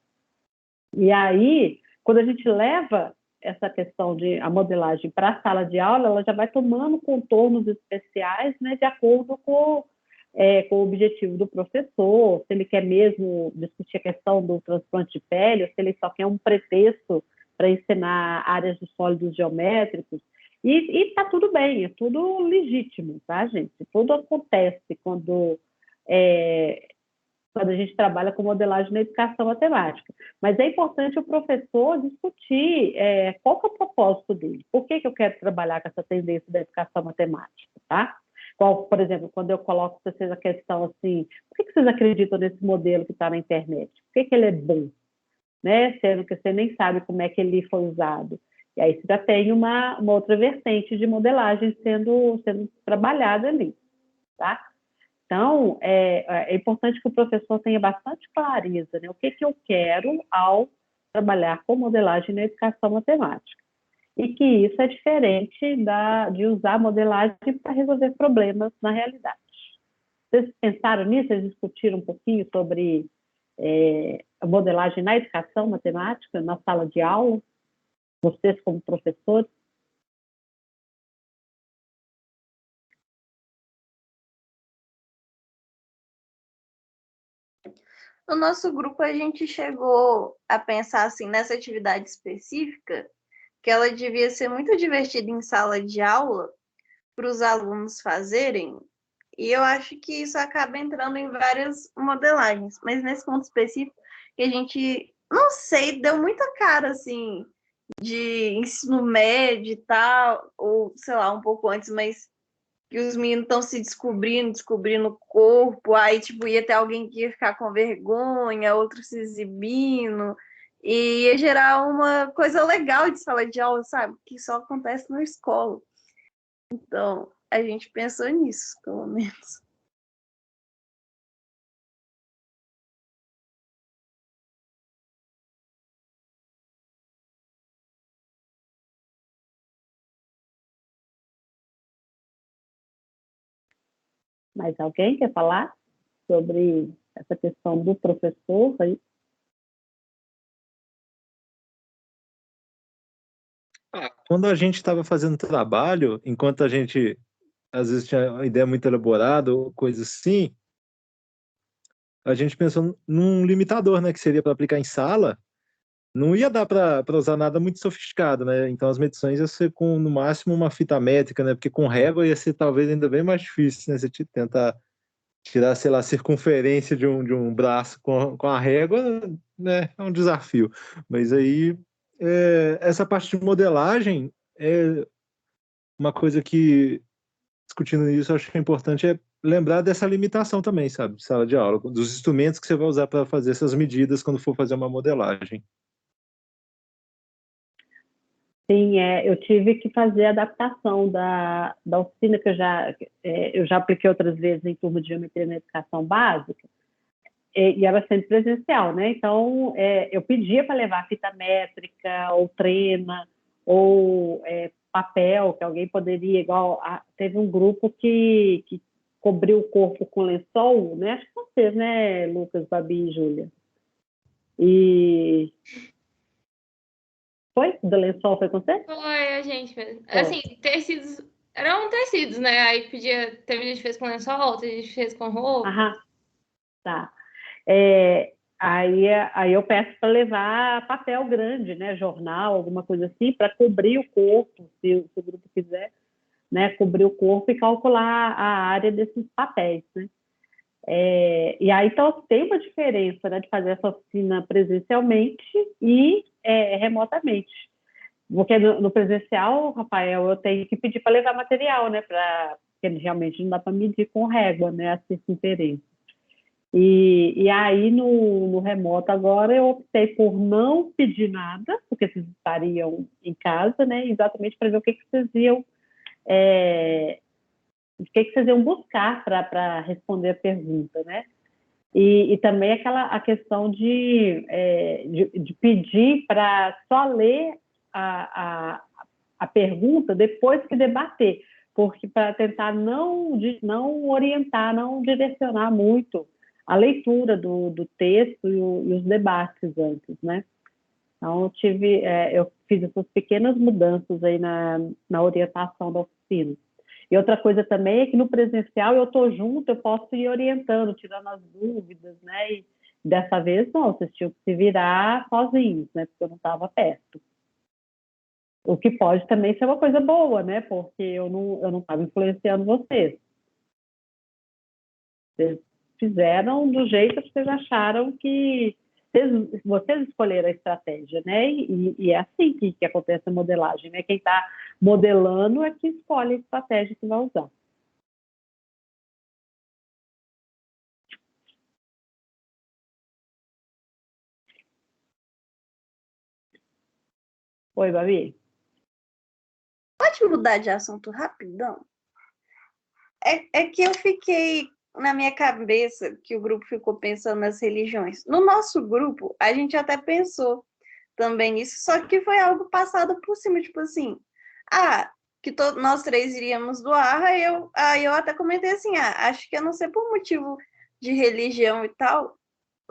E aí, quando a gente leva essa questão de a modelagem para a sala de aula, ela já vai tomando contornos especiais, né, de acordo com o objetivo do professor, se ele quer mesmo discutir a questão do transplante de pele, ou se ele só quer um pretexto para ensinar áreas de sólidos geométricos. E está tudo bem, é tudo legítimo, tá, gente? Tudo acontece quando a gente trabalha com modelagem na educação matemática. Mas é importante o professor discutir qual que é o propósito dele. Por que eu quero trabalhar com essa tendência da educação matemática, tá? Por exemplo, quando eu coloco para vocês a questão assim, por que vocês acreditam nesse modelo que está na internet? Por que ele é bom? Né? Sendo que você nem sabe como é que ele foi usado. E aí você já tem uma outra vertente de modelagem sendo trabalhada ali, tá? Então, é importante que o professor tenha bastante clareza, né? O que eu quero ao trabalhar com modelagem na educação matemática. E que isso é diferente de usar a modelagem para resolver problemas na realidade. Vocês pensaram nisso? Vocês discutiram um pouquinho sobre a modelagem na educação matemática, na sala de aula? Vocês como professores? No nosso grupo, a gente chegou a pensar assim, nessa atividade específica, que ela devia ser muito divertida em sala de aula para os alunos fazerem, e eu acho que isso acaba entrando em várias modelagens, mas nesse ponto específico, que a gente, não sei, deu muita cara, assim, de ensino médio e tal, ou, sei lá, um pouco antes, mas que os meninos estão se descobrindo o corpo, aí, tipo, ia ter alguém que ia ficar com vergonha, outro se exibindo, e ia gerar uma coisa legal de sala de aula, sabe? Que só acontece na escola. Então, a gente pensou nisso, pelo menos. Mais alguém quer falar sobre essa questão do professor aí? Quando a gente estava fazendo trabalho, enquanto a gente às vezes tinha uma ideia muito elaborada ou coisa assim, a gente pensou num limitador, né, que seria para aplicar em sala. Não ia dar para usar nada muito sofisticado, né? Então as medições iam ser com no máximo uma fita métrica, né? Porque com régua ia ser talvez ainda bem mais difícil, né? Você tentar tirar, sei lá, a circunferência de um braço com a régua, né? É um desafio. Mas aí essa parte de modelagem é uma coisa que, discutindo isso, eu acho que é importante lembrar dessa limitação também, sabe? De sala de aula, dos instrumentos que você vai usar para fazer essas medidas quando for fazer uma modelagem. Sim, eu tive que fazer a adaptação da oficina que eu já apliquei outras vezes em turma de geometria na educação básica, e era sempre presencial, né? Então, eu pedia para levar fita métrica, ou trena, ou papel, que alguém poderia, teve um grupo que cobriu o corpo com lençol, né? Acho que vocês, né, Lucas, Babi e Júlia? E... Foi? Do lençol foi com você? Foi a gente mesmo. Assim, tecidos... Eram tecidos, né? Aí teve gente que fez com lençol, teve gente que fez com roupa. Aham, tá. Aí eu peço para levar papel grande, né, jornal, alguma coisa assim, para cobrir o corpo, se o grupo quiser, né, cobrir o corpo e calcular a área desses papéis, né. E aí, então, tem uma diferença, né, de fazer essa oficina presencialmente e remotamente. Porque no presencial, Rafael, eu tenho que pedir para levar material, né, porque realmente não dá para medir com régua, né, a circunferência. E aí, no remoto agora, eu optei por não pedir nada, porque vocês estariam em casa, né, exatamente para ver o que vocês iam, vocês iam buscar para responder a pergunta, né? E também a questão de pedir para só ler a pergunta depois que debater, porque para tentar não orientar, não direcionar muito a leitura do texto e os debates antes, né? Então, eu fiz essas pequenas mudanças aí na orientação da oficina. E outra coisa também é que no presencial eu estou junto, eu posso ir orientando, tirando as dúvidas, né? E dessa vez não, vocês tinham que se virar sozinhos, né? Porque eu não estava perto. O que pode também ser uma coisa boa, né? Porque eu não estava influenciando vocês. Vocês fizeram do jeito que vocês acharam que vocês escolheram a estratégia, né? E é assim que acontece a modelagem, né? Quem está modelando é que escolhe a estratégia que vai usar. Oi, Babi. Pode mudar de assunto rapidão? É que eu fiquei na minha cabeça que o grupo ficou pensando nas religiões. No nosso grupo, a gente até pensou também nisso, só que foi algo passado por cima, tipo assim, que nós três iríamos doar, aí eu até comentei assim, acho que a não ser por motivo de religião e tal,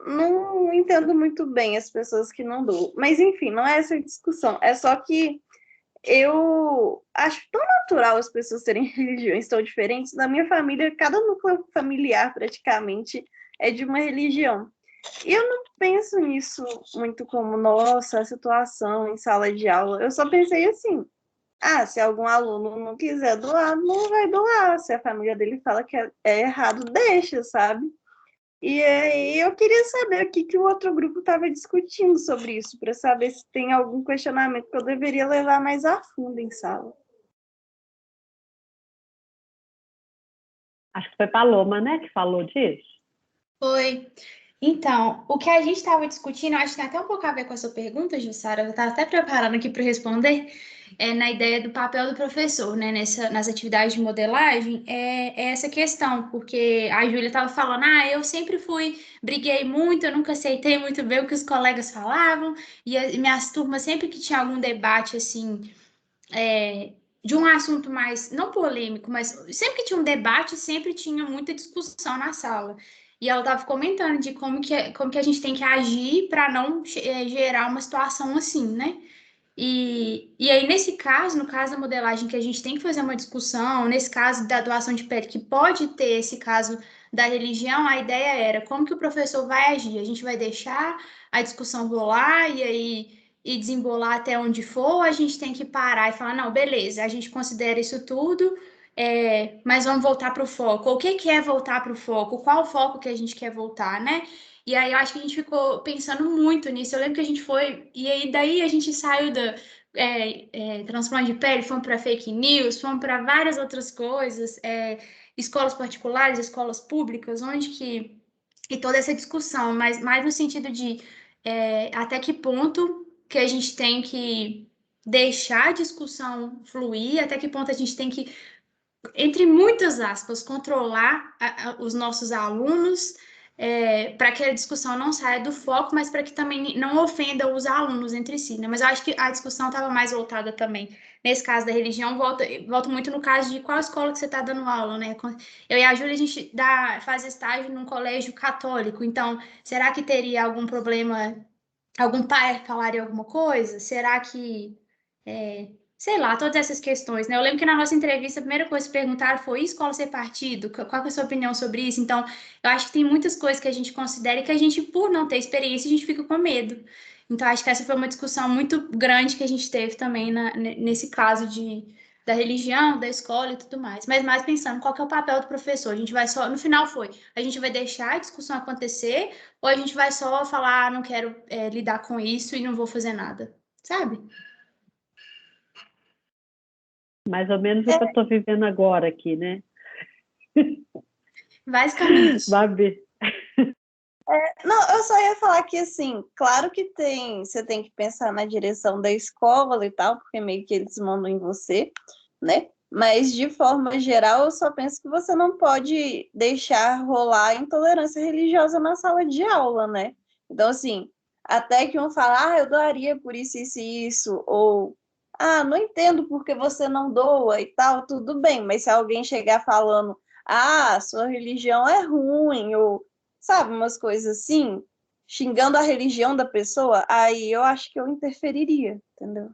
não entendo muito bem as pessoas que não doam. Mas enfim, não é essa a discussão, é só que eu acho tão natural as pessoas terem religiões tão diferentes. Na minha família, cada núcleo familiar praticamente é de uma religião. E eu não penso nisso muito como, nossa, a situação em sala de aula. Eu só pensei assim, se algum aluno não quiser doar, não vai doar. Se a família dele fala que é errado, deixa, sabe? E aí eu queria saber o que o outro grupo estava discutindo sobre isso, para saber se tem algum questionamento que eu deveria levar mais a fundo em sala. Acho que foi Paloma, né, que falou disso. Foi. Então, o que a gente estava discutindo, eu acho que tem até um pouco a ver com a sua pergunta, Jussara, eu estava até preparando aqui para responder, na ideia do papel do professor, né, nas atividades de modelagem, é essa questão, porque a Júlia estava falando, eu sempre briguei muito, eu nunca aceitei muito bem o que os colegas falavam, e minhas turmas, sempre que tinha algum debate, assim, de um assunto mais, não polêmico, mas sempre que tinha um debate, sempre tinha muita discussão na sala. E ela estava comentando de como que a gente tem que agir para não gerar uma situação assim, né? E aí, nesse caso, no caso da modelagem, que a gente tem que fazer uma discussão, nesse caso da doação de pele, que pode ter esse caso da religião, a ideia era como que o professor vai agir. A gente vai deixar a discussão rolar e aí desembolar até onde for, a gente tem que parar e falar, não, beleza, a gente considera isso tudo, mas vamos voltar para o foco. O que é voltar para o foco? Qual o foco que a gente quer voltar, né? E aí eu acho que a gente ficou pensando muito nisso. Eu lembro que a gente foi, e aí daí a gente saiu da transplante de pele, fomos para fake news, fomos para várias outras coisas, escolas particulares, escolas públicas, onde que. E toda essa discussão, mas mais no sentido de até que ponto que a gente tem que deixar a discussão fluir, até que ponto a gente tem que, entre muitas aspas, controlar os nossos alunos, para que a discussão não saia do foco, mas para que também não ofenda os alunos entre si, né? Mas eu acho que a discussão estava mais voltada também, nesse caso da religião, volta muito no caso de qual escola que você está dando aula, né? Eu e a Júlia, a gente faz estágio num colégio católico, então, será que teria algum problema, algum pai falaria alguma coisa? Será que sei lá, todas essas questões, né? Eu lembro que na nossa entrevista a primeira coisa que perguntaram foi: e escola ser partido? Qual que é a sua opinião sobre isso? Então, eu acho que tem muitas coisas que a gente considera e que a gente, por não ter experiência, a gente fica com medo. Então, acho que essa foi uma discussão muito grande que a gente teve também nesse caso da religião, da escola e tudo mais. Mas mais pensando, qual que é o papel do professor? A gente vai só, no final foi, a gente vai deixar a discussão acontecer ou a gente vai só falar: não quero lidar com isso e não vou fazer nada, sabe? Mais ou menos o que eu estou vivendo agora aqui, né? Basicamente. Babi. Não, eu só ia falar que, assim, claro que você tem que pensar na direção da escola e tal, porque meio que eles mandam em você, né? Mas, de forma geral, eu só penso que você não pode deixar rolar intolerância religiosa na sala de aula, né? Então, assim, até que um fala: eu doaria por isso e isso, ou, não entendo porque você não doa e tal, tudo bem, mas se alguém chegar falando: sua religião é ruim, ou sabe, umas coisas assim, xingando a religião da pessoa, aí eu acho que eu interferiria, entendeu?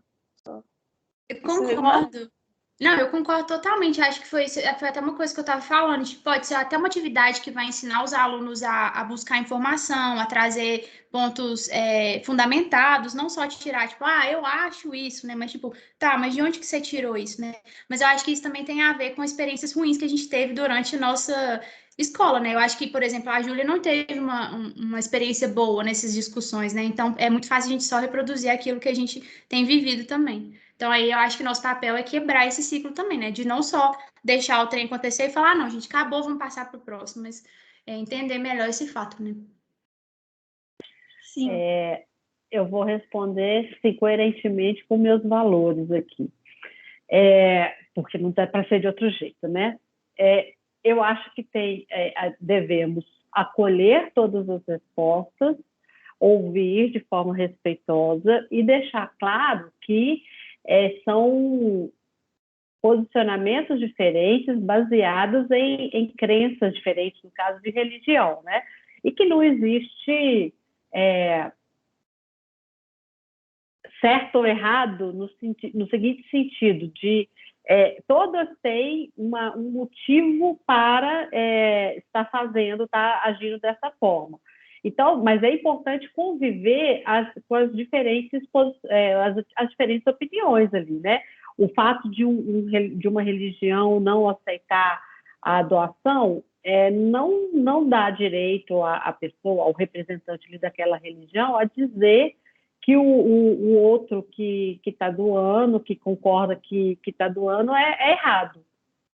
Eu concordo. Não, eu concordo totalmente. Acho que foi até uma coisa que eu estava falando. Tipo, pode ser até uma atividade que vai ensinar os alunos a buscar informação, a trazer pontos fundamentados, não só de tirar, tipo, eu acho isso, né? Mas, tipo, tá, mas de onde que você tirou isso, né? Mas eu acho que isso também tem a ver com experiências ruins que a gente teve durante a nossa escola, né? Eu acho que, por exemplo, a Júlia não teve uma experiência boa nessas discussões, né? Então, é muito fácil a gente só reproduzir aquilo que a gente tem vivido também. Então, aí eu acho que nosso papel é quebrar esse ciclo também, né? De não só deixar o trem acontecer e falar: não, gente, acabou, vamos passar para o próximo, mas entender melhor esse fato, né? Sim. Eu vou responder coerentemente com meus valores aqui, porque não dá para ser de outro jeito, né? Eu acho que devemos acolher todas as respostas, ouvir de forma respeitosa e deixar claro que são posicionamentos diferentes baseados em crenças diferentes, no caso de religião, né? E que não existe certo ou errado no seguinte sentido, de todas têm um motivo para estar agindo dessa forma. Então, mas é importante conviver com as diferentes opiniões ali, né? O fato de uma religião não aceitar a doação não dá direito à pessoa, ao representante daquela religião, a dizer que o outro que está doando, que concorda que está doando, é errado.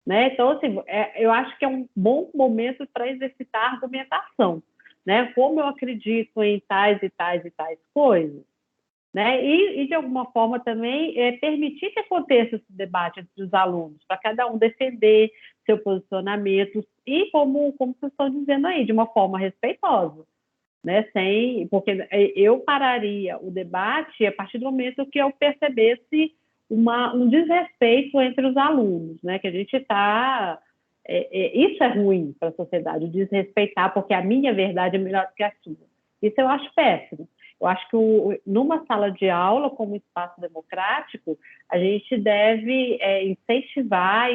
Né? Então, assim, eu acho que é um bom momento para exercitar a argumentação. Né? Como eu acredito em tais e tais e tais coisas, né? E de alguma forma também permitir que aconteça esse debate entre os alunos, para cada um defender seu posicionamento e, como vocês estão dizendo aí, de uma forma respeitosa. Né? Porque eu pararia o debate a partir do momento que eu percebesse um desrespeito entre os alunos, né? Que a gente está... isso é ruim para a sociedade, desrespeitar, porque a minha verdade é melhor do que a sua. Isso eu acho péssimo. Eu acho que numa sala de aula, como espaço democrático, a gente deve incentivar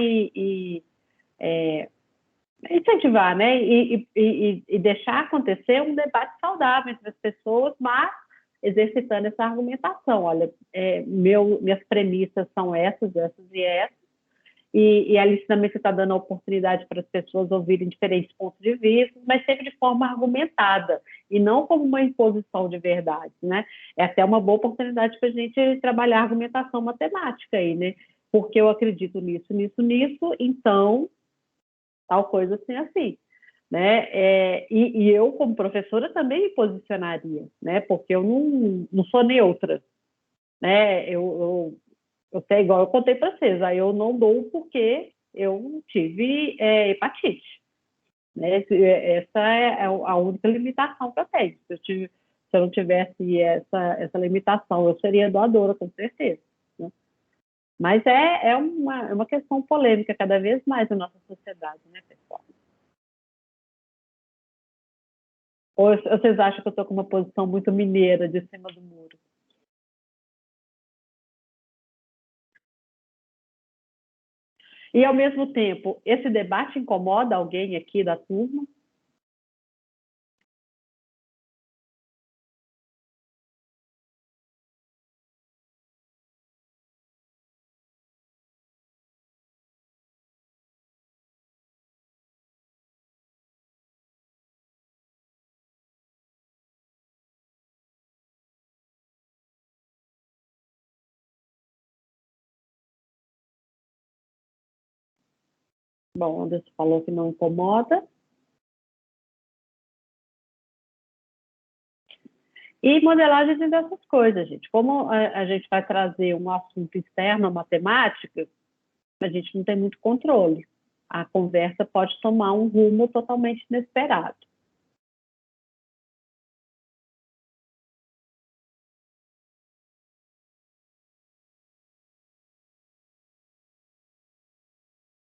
incentivar, né? E deixar acontecer um debate saudável entre as pessoas, mas exercitando essa argumentação. Olha, minhas premissas são essas e essas, e ali também você está dando a oportunidade para as pessoas ouvirem diferentes pontos de vista, mas sempre de forma argumentada, e não como uma imposição de verdade, né? É até uma boa oportunidade para a gente trabalhar a argumentação matemática aí, né? Porque eu acredito nisso, então tal coisa assim, né? E eu, como professora, também me posicionaria, né? Porque eu não sou neutra, né? Eu tenho, igual eu contei para vocês, aí eu não dou porque eu tive hepatite, né? Essa é a única limitação que eu tenho. Se eu não tivesse essa limitação, eu seria doadora, com certeza. Né? Mas é uma questão polêmica cada vez mais na nossa sociedade, né, pessoal? Ou vocês acham que eu estou com uma posição muito mineira de cima do muro? E, ao mesmo tempo, esse debate incomoda alguém aqui da turma? Bom, Anderson falou que não incomoda. E modelagem tem dessas coisas, gente. Como a gente vai trazer um assunto externo à matemática, a gente não tem muito controle. A conversa pode tomar um rumo totalmente inesperado.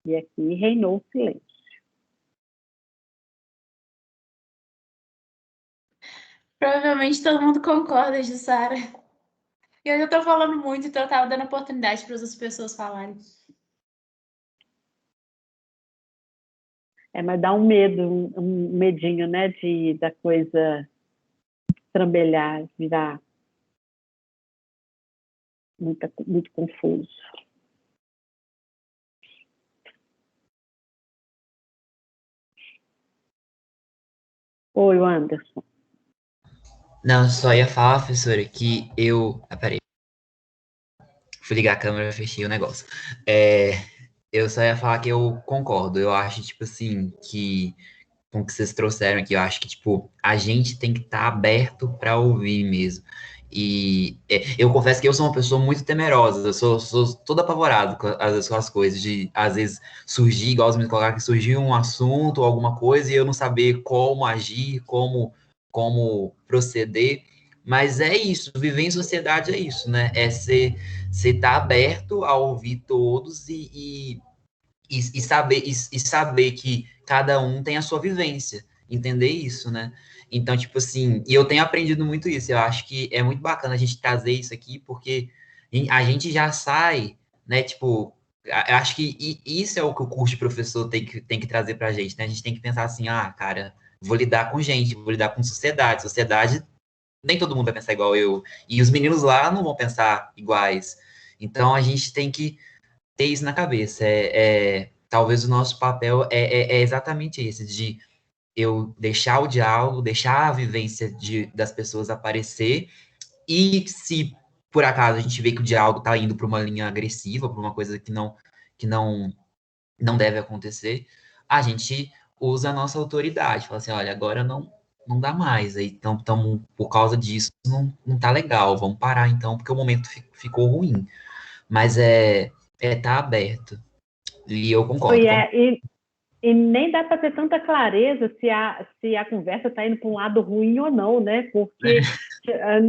E aqui reinou o silêncio. Provavelmente todo mundo concorda, Jussara. Eu já estou falando muito, então eu estava dando oportunidade para as pessoas falarem. Mas dá um medo, um medinho, né, da coisa trambelhar, virar muito confuso. Oi, Anderson. Não, só ia falar, professora, que eu. Peraí. Fui ligar a câmera, fechei o negócio. Eu só ia falar que eu concordo. Eu acho, tipo assim, que com o que vocês trouxeram aqui, eu acho que, tipo, a gente tem que estar aberto para ouvir mesmo. E eu confesso que eu sou uma pessoa muito temerosa, eu sou todo apavorado às vezes, com as coisas, de às vezes surgir, igual os me colocaram, que surgiu um assunto ou alguma coisa e eu não saber como agir, como proceder. Mas é isso, viver em sociedade é isso, né? É você estar aberto a ouvir todos e saber que cada um tem a sua vivência, entender isso, né? Então, tipo assim, e eu tenho aprendido muito isso, eu acho que é muito bacana a gente trazer isso aqui, porque a gente já sai, né, tipo, eu acho que isso é o que o curso de professor tem que trazer pra gente, né? A gente tem que pensar assim, cara, vou lidar com gente, vou lidar com sociedade, nem todo mundo vai pensar igual eu, e os meninos lá não vão pensar iguais, então a gente tem que ter isso na cabeça. Talvez o nosso papel é exatamente esse, de eu deixar o diálogo, deixar a vivência das pessoas aparecer, e se por acaso a gente vê que o diálogo está indo para uma linha agressiva, para uma coisa que não deve acontecer, a gente usa a nossa autoridade, fala assim, olha, agora não dá mais, aí, então, por causa disso não tá legal, vamos parar então, porque o momento ficou ruim. Mas tá aberto. E eu concordo. E nem dá para ter tanta clareza se a conversa está indo para um lado ruim ou não, né? Porque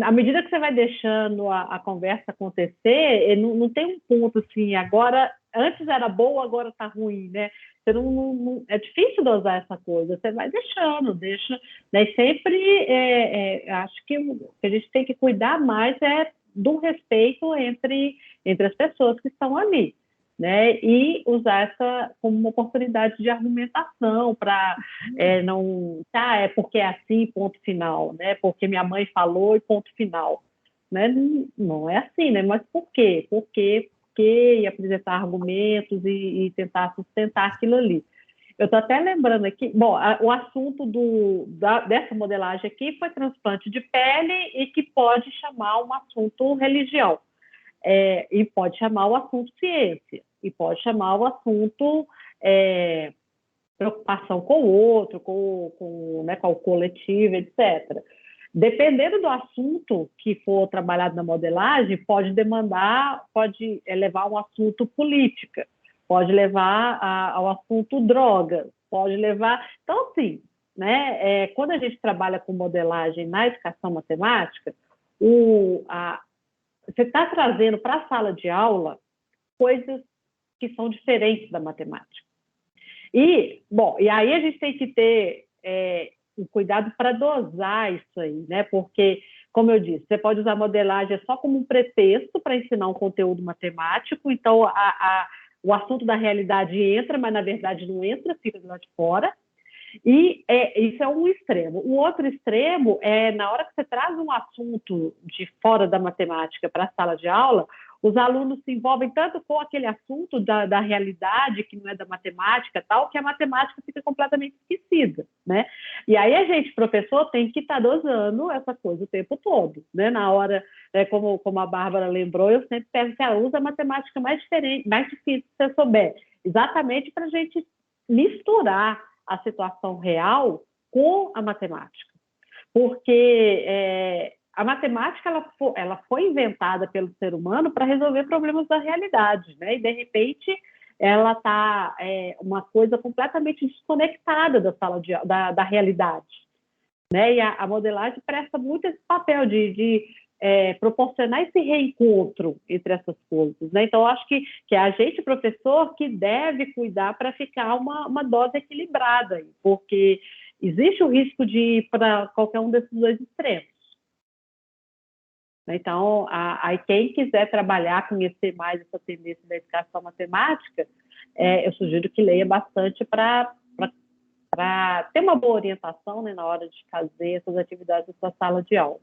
à medida que você vai deixando a conversa acontecer, não tem um ponto assim, agora, antes era boa, agora está ruim, né? Você é difícil dosar essa coisa, você vai deixa, né? E sempre, acho que o que a gente tem que cuidar mais é do respeito entre as pessoas que estão ali. Né, e usar essa como uma oportunidade de argumentação para não, é porque é assim, ponto final, né? Porque minha mãe falou e ponto final, né? Não é assim, né? Mas por quê? Por quê? E apresentar argumentos e tentar sustentar aquilo ali. Eu estou até lembrando aqui, bom, o assunto dessa modelagem aqui foi transplante de pele e que pode chamar um assunto religião. E pode chamar o assunto ciência, e pode chamar o assunto preocupação com o outro, com o coletivo, etc. Dependendo do assunto que for trabalhado na modelagem, pode levar a um assunto política, pode levar ao assunto droga, pode levar... Então, assim, né, quando a gente trabalha com modelagem na educação matemática, você está trazendo para a sala de aula coisas que são diferentes da matemática. E aí a gente tem que ter um cuidado para dosar isso aí, né? Porque, como eu disse, você pode usar a modelagem só como um pretexto para ensinar um conteúdo matemático, então o assunto da realidade entra, mas na verdade não entra, fica do lado de fora. E isso é um extremo. O outro extremo é na hora que você traz um assunto de fora da matemática para a sala de aula, os alunos se envolvem tanto com aquele assunto da realidade, que não é da matemática, tal, que a matemática fica completamente esquecida, né? E aí a gente, professor, tem que estar dosando essa coisa o tempo todo, né? Na hora, como a Bárbara lembrou, eu sempre peço que ela use a matemática mais diferente, mais difícil que você souber, exatamente para a gente misturar a situação real com a matemática. Porque a matemática ela foi inventada pelo ser humano para resolver problemas da realidade, né? E, de repente, ela está uma coisa completamente desconectada da sala da realidade. Né? E a modelagem presta muito esse papel de proporcionar esse reencontro entre essas coisas. Né? Então, eu acho que é a gente, professor, que deve cuidar para ficar uma dose equilibrada, porque existe o risco de ir para qualquer um desses dois extremos. Então, aí quem quiser trabalhar, conhecer mais essa tendência da educação matemática, eu sugiro que leia bastante para ter uma boa orientação, né, na hora de fazer essas atividades na sua sala de aula.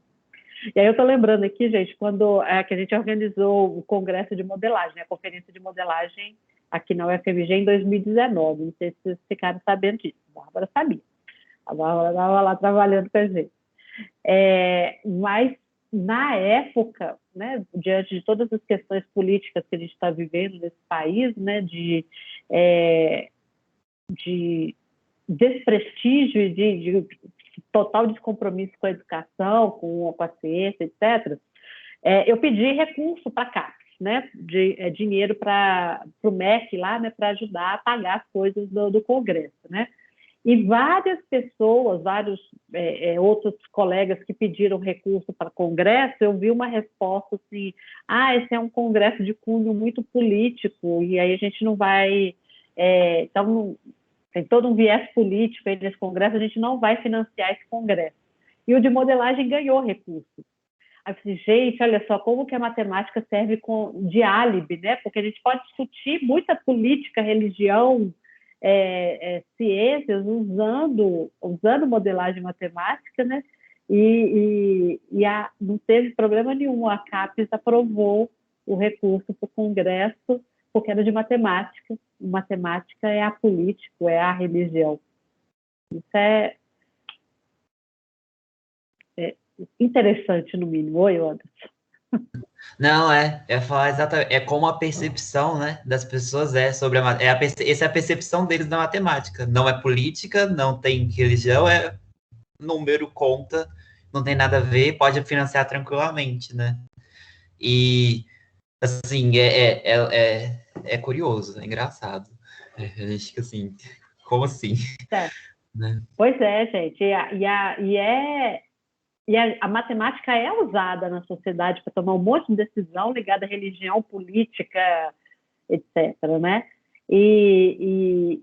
E aí eu estou lembrando aqui, gente, quando que a gente organizou o congresso de modelagem, a conferência de modelagem aqui na UFMG em 2019. Não sei se vocês ficaram sabendo disso. A Bárbara sabia. A Bárbara estava lá trabalhando com a gente. Mas, na época, né, diante de todas as questões políticas que a gente está vivendo nesse país, né, de desprestígio e de total descompromisso com a educação, com a ciência, etc., eu pedi recurso para a CAPES, né, dinheiro para o MEC lá, né, para ajudar a pagar as coisas do Congresso, né? E várias pessoas, vários outros colegas que pediram recurso para Congresso, eu vi uma resposta assim, esse é um Congresso de cunho muito político, e aí a gente não vai... então, tem todo um viés político aí nesse Congresso, a gente não vai financiar esse Congresso. E o de modelagem ganhou recursos. Aí eu falei, gente, olha só, como que a matemática serve de álibi, né? Porque a gente pode discutir muita política, religião, ciências, usando modelagem matemática, né? E não teve problema nenhum, a CAPES aprovou o recurso para o Congresso, porque era de matemática. Matemática é apolítico, é a religião. Isso é interessante, no mínimo. Oi, Anderson. Não, falar exatamente, como a percepção, né, das pessoas sobre essa é a percepção deles da matemática. Não é política, não tem religião, número, conta, não tem nada a ver, pode financiar tranquilamente, né? E, assim, é curioso, é engraçado. A gente fica assim, como assim? Né? Pois é, gente, a matemática é usada na sociedade para tomar um monte de decisão ligada à religião, política, etc., né? E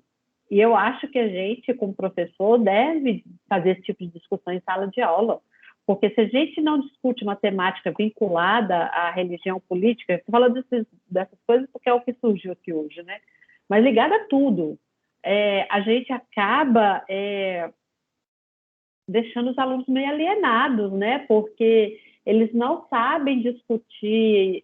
eu acho que a gente, como professor, deve fazer esse tipo de discussão em sala de aula, porque se a gente não discute matemática vinculada à religião política, estou falando dessas coisas porque é o que surgiu aqui hoje, né? Mas ligada a tudo, a gente acaba... deixando os alunos meio alienados, né? Porque eles não sabem discutir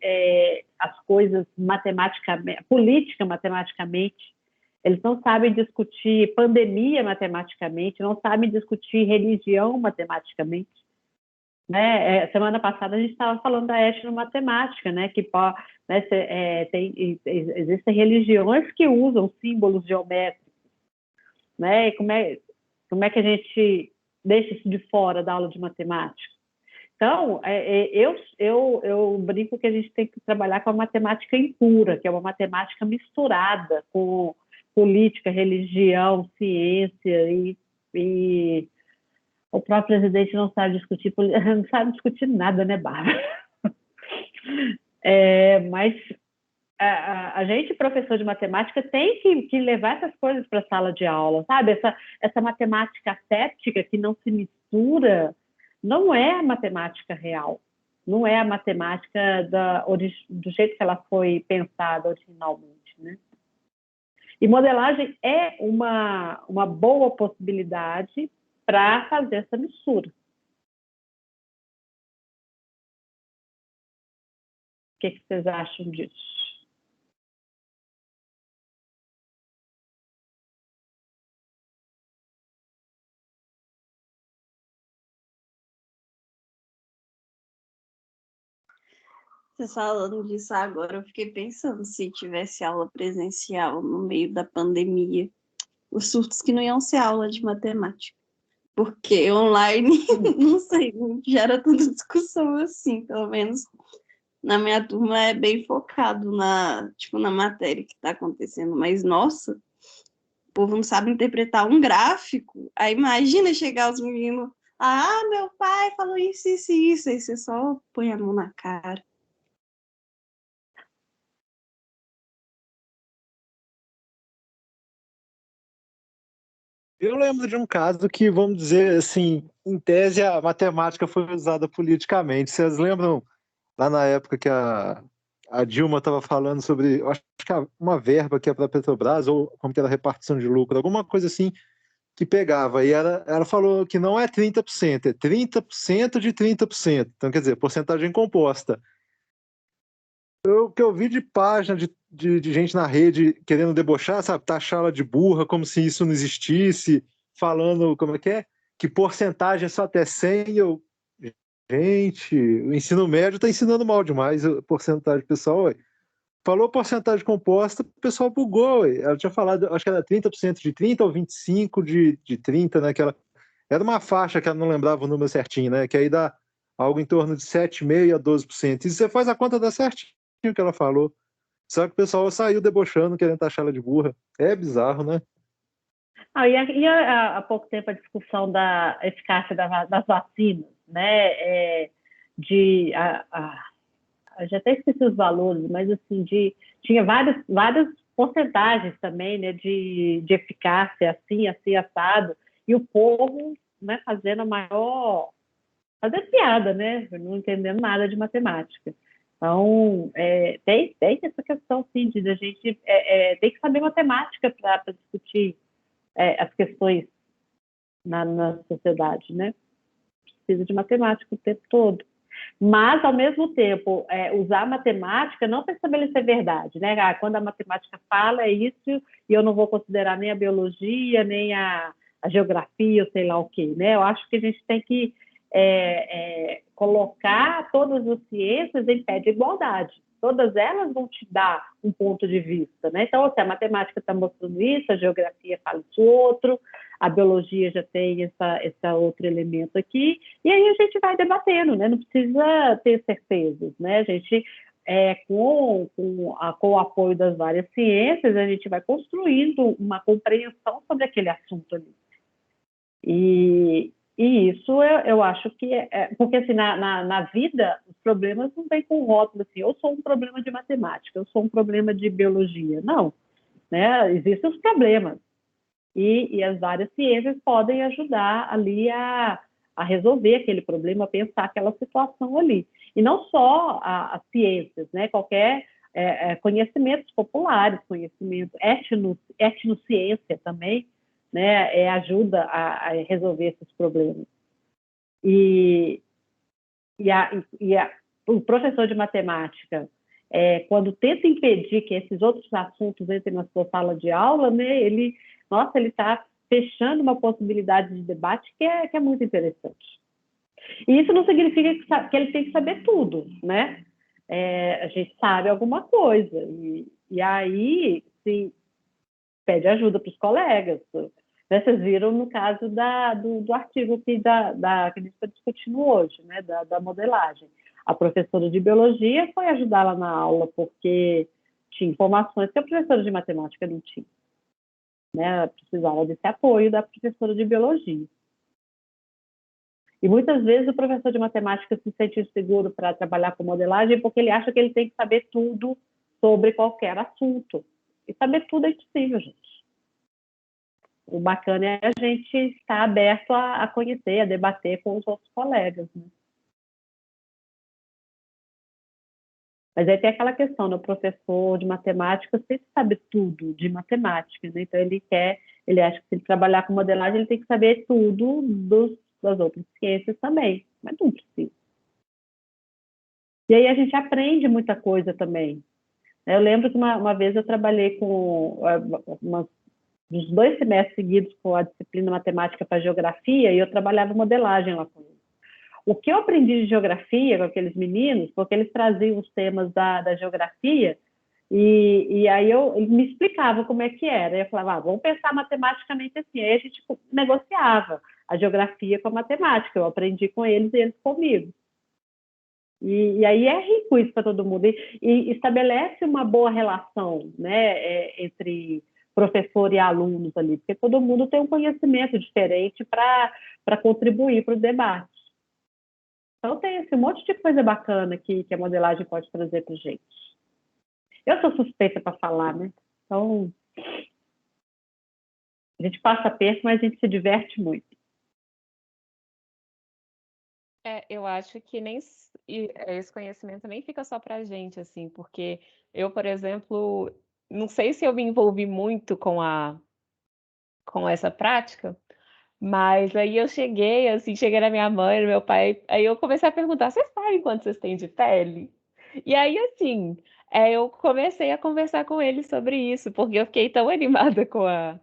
as coisas matematicamente, política matematicamente, eles não sabem discutir pandemia matematicamente, não sabem discutir religião matematicamente. Né? Semana passada a gente estava falando da etnomatemática, né? Que existem religiões que usam símbolos geométricos, né? E como é que a gente deixa isso de fora da aula de matemática? Então, eu brinco que a gente tem que trabalhar com a matemática impura, que é uma matemática misturada com política, religião, ciência, e o próprio presidente não sabe discutir nada, né, Bárbara? Mas a gente, professor de matemática, tem que levar essas coisas para a sala de aula, sabe? Essa matemática cética que não se mistura, não é a matemática real, não é a matemática do jeito que ela foi pensada originalmente, né? E modelagem é uma boa possibilidade para fazer essa mistura. O que vocês acham disso? Vocês falando disso agora, eu fiquei pensando se tivesse aula presencial no meio da pandemia, os surtos que não iam ser aula de matemática. Porque online, não sei, não gera tanta discussão assim, pelo menos na minha turma é bem focado na matéria que está acontecendo. Mas, nossa, o povo não sabe interpretar um gráfico. Aí imagina chegar os meninos, meu pai falou isso, isso e isso. Aí você só põe a mão na cara. Eu lembro de um caso que, vamos dizer assim, em tese a matemática foi usada politicamente. Vocês lembram lá na época que a Dilma estava falando sobre, eu acho que uma verba que é para a Petrobras, ou como que era a repartição de lucro, alguma coisa assim que pegava. E ela falou que não é 30%, é 30% de 30%. Então, quer dizer, porcentagem composta. O que eu vi de página de gente na rede querendo debochar, sabe, taxá-la de burra, como se isso não existisse, falando, como é? Que porcentagem é só até 100. Gente, o ensino médio está ensinando mal demais a porcentagem pessoal. Ué. Falou porcentagem composta, o pessoal bugou. Ué. Ela tinha falado, acho que era 30% de 30 ou 25% de 30, né? Era uma faixa que ela não lembrava o número certinho, né? Que aí dá algo em torno de 7,5% a 12%. E você faz a conta, dá certinho o que ela falou. Só que o pessoal saiu debochando, querendo taxar ela de burra. É bizarro, né? Há pouco tempo a discussão da eficácia das vacinas, né? Eu já até esqueci os valores, mas assim, tinha várias porcentagens também, né, de eficácia, assim, assado, e o povo, né, fazendo fazendo piada, né, não entendendo nada de matemática. Então, tem essa questão, sim, de a gente tem que saber matemática para discutir as questões na sociedade, né? Precisa de matemática o tempo todo. Mas, ao mesmo tempo, usar a matemática não para estabelecer verdade, né? Quando a matemática fala é isso, e eu não vou considerar nem a biologia, nem a geografia, ou sei lá o quê, né? Eu acho que a gente tem que colocar todas as ciências em pé de igualdade. Todas elas vão te dar um ponto de vista, né? Então, se a matemática está mostrando isso, a geografia fala isso outro, a biologia já tem esse outro elemento aqui, e aí a gente vai debatendo, né? Não precisa ter certezas, né? A gente, com o apoio das várias ciências, a gente vai construindo uma compreensão sobre aquele assunto ali. E isso eu acho que porque assim, na vida, os problemas não vêm com rótulo assim, eu sou um problema de matemática, eu sou um problema de biologia. Não, né? Existem os problemas. E as várias ciências podem ajudar ali a resolver aquele problema, a pensar aquela situação ali. E não só as ciências, né? Qualquer conhecimentos populares, conhecimento, etnociência também, né? Ajuda a resolver esses problemas. E o professor de matemática, quando tenta impedir que esses outros assuntos entrem na sua sala de aula, né? Ele está fechando uma possibilidade de debate que é muito interessante. E isso não significa que ele tem que saber tudo, né? A gente sabe alguma coisa. E aí, se pede ajuda para os colegas. Né? Vocês viram no caso do artigo que a gente está discutindo hoje, né? Da modelagem. A professora de biologia foi ajudá-la na aula, porque tinha informações que a professora de matemática não tinha. Né, precisava desse apoio da professora de biologia. E muitas vezes o professor de matemática se sente inseguro para trabalhar com modelagem porque ele acha que ele tem que saber tudo sobre qualquer assunto. E saber tudo é impossível, gente. O bacana é a gente estar aberto a conhecer, a debater com os outros colegas. Né? Mas aí tem aquela questão, né? O professor de matemática sempre sabe tudo de matemática, né? Então ele acha que se ele trabalhar com modelagem, ele tem que saber tudo das outras ciências também, mas não precisa. E aí a gente aprende muita coisa também. Eu lembro que uma vez eu trabalhei com uns 2 semestres seguidos com a disciplina matemática para geografia, e eu trabalhava modelagem lá com eles. O que eu aprendi de geografia com aqueles meninos, porque eles traziam os temas da geografia, e aí eles me explicavam como é que era. Eu falava, vamos pensar matematicamente assim. Aí a gente negociava a geografia com a matemática. Eu aprendi com eles e eles comigo. E aí é rico isso para todo mundo. E estabelece uma boa relação, né, entre professor e alunos ali, porque todo mundo tem um conhecimento diferente para contribuir para o debate. Então tem esse monte de coisa bacana que a modelagem pode trazer para a gente. Eu sou suspeita para falar, né? Então, a gente passa perto, mas a gente se diverte muito. Eu acho que nem esse conhecimento nem fica só para a gente, assim, porque eu, por exemplo, não sei se eu me envolvi muito com essa prática, mas aí eu cheguei na minha mãe, no meu pai, aí eu comecei a perguntar: "Vocês sabem quanto vocês têm de pele?" E aí, assim, eu comecei a conversar com eles sobre isso, porque eu fiquei tão animada com a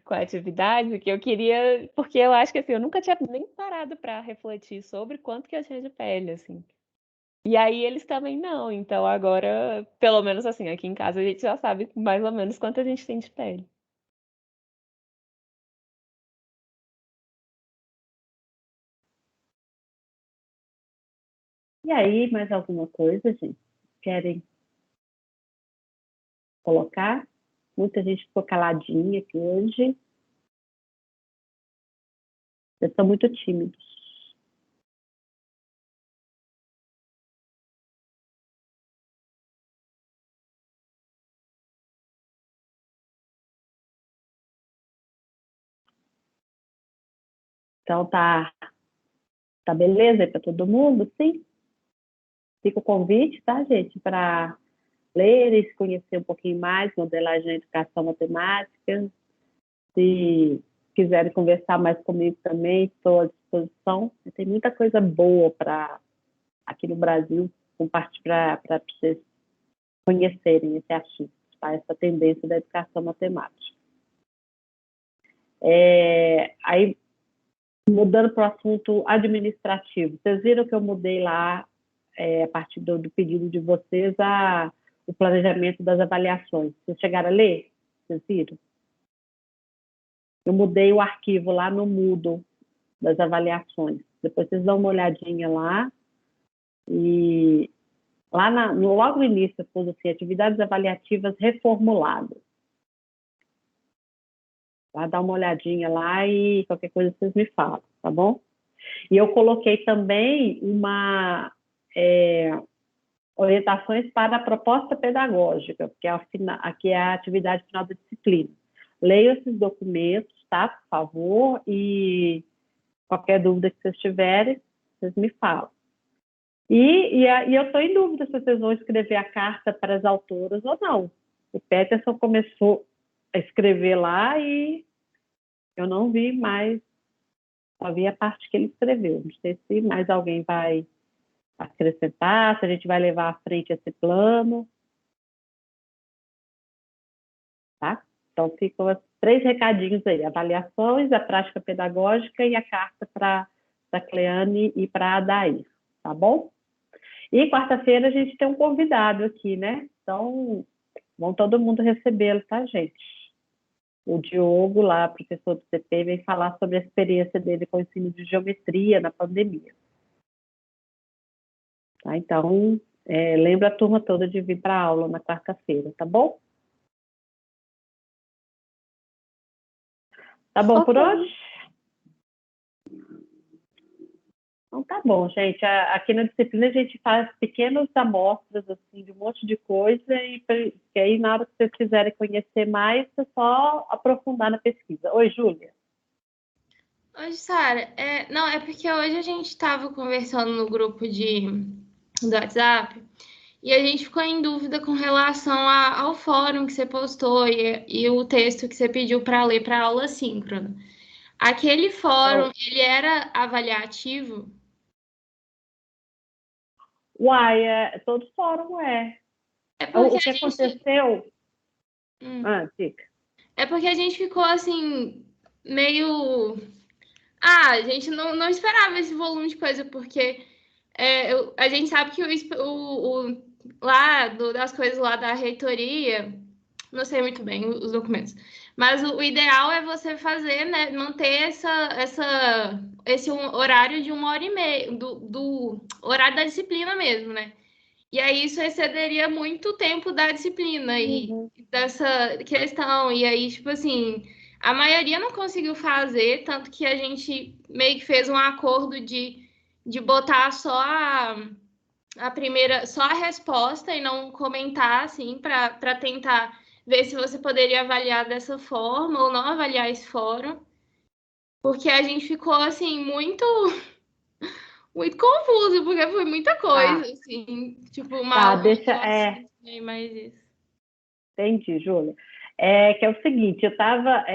atividade que eu queria, porque eu acho que, assim, eu nunca tinha nem parado para refletir sobre quanto que eu tinha de pele, assim. E aí eles também não, então agora, pelo menos assim, aqui em casa a gente já sabe mais ou menos quanto a gente tem de pele. E aí, mais alguma coisa, gente? Querem colocar? Muita gente ficou caladinha aqui hoje. Vocês são muito tímidos. Então tá beleza aí para todo mundo, sim? Fica o convite, tá, gente, para ler e se conhecer um pouquinho mais, modelagem na educação matemática. Se quiserem conversar mais comigo também, estou à disposição. Tem muita coisa boa aqui no Brasil compartilhar para vocês conhecerem esse assunto, tá? Essa tendência da educação matemática. Aí, mudando para o assunto administrativo, vocês viram que eu mudei lá, a partir do pedido de vocês, o planejamento das avaliações. Vocês chegaram a ler? Vocês viram? Eu mudei o arquivo lá no Moodle das avaliações. Depois vocês dão uma olhadinha lá. E lá logo no início, eu pus assim, atividades avaliativas reformuladas. Lá, dá uma olhadinha lá e qualquer coisa vocês me falam, tá bom? E eu coloquei também orientações para a proposta pedagógica, porque aqui é a atividade final da disciplina. Leiam esses documentos, tá? Por favor, e qualquer dúvida que vocês tiverem, vocês me falam. E eu estou em dúvida se vocês vão escrever a carta para as autoras ou não. O Peterson começou a escrever lá e eu não vi mais, só vi a parte que ele escreveu. Não sei se mais alguém vai acrescentar, se a gente vai levar à frente esse plano. Tá? Então, ficam os 3 recadinhos aí: avaliações, a prática pedagógica e a carta para a Cleane e para a Adair, tá bom? E quarta-feira a gente tem um convidado aqui, né? Então, vão todo mundo recebê-lo, tá, gente? O Diogo, lá, professor do CP, vem falar sobre a experiência dele com o ensino de geometria na pandemia. Tá? Então, lembra a turma toda de vir para a aula na quarta-feira, tá bom? Tá bom por hoje? Então tá bom, gente. Aqui na disciplina a gente faz pequenas amostras assim, de um monte de coisa e aí na hora que vocês quiserem conhecer mais, é só aprofundar na pesquisa. Oi, Júlia. Oi, Sara. É porque hoje a gente estava conversando no grupo do WhatsApp E a gente ficou em dúvida com relação ao fórum que você postou e o texto que você pediu para ler para aula síncrona. Aquele fórum, ele era avaliativo? Uai, todo fórum é. É porque O que a gente... aconteceu... Hum. Fica. É porque a gente ficou assim, meio. A gente não esperava esse volume de coisa, porque a gente sabe que das coisas lá da reitoria, não sei muito bem os documentos, mas o ideal é você fazer, né, manter esse horário de 1h30, do horário da disciplina mesmo, né? E aí isso excederia muito o tempo da disciplina e dessa questão. E aí, tipo assim, a maioria não conseguiu fazer, tanto que a gente meio que fez um acordo de botar só a primeira, só a resposta e não comentar, assim, para tentar ver se você poderia avaliar dessa forma ou não avaliar esse fórum. Porque a gente ficou, assim, muito confuso, porque foi muita coisa, assim, tipo, uma aula deixa, mais isso. Entendi, Júlia. Que é o seguinte, eu estava...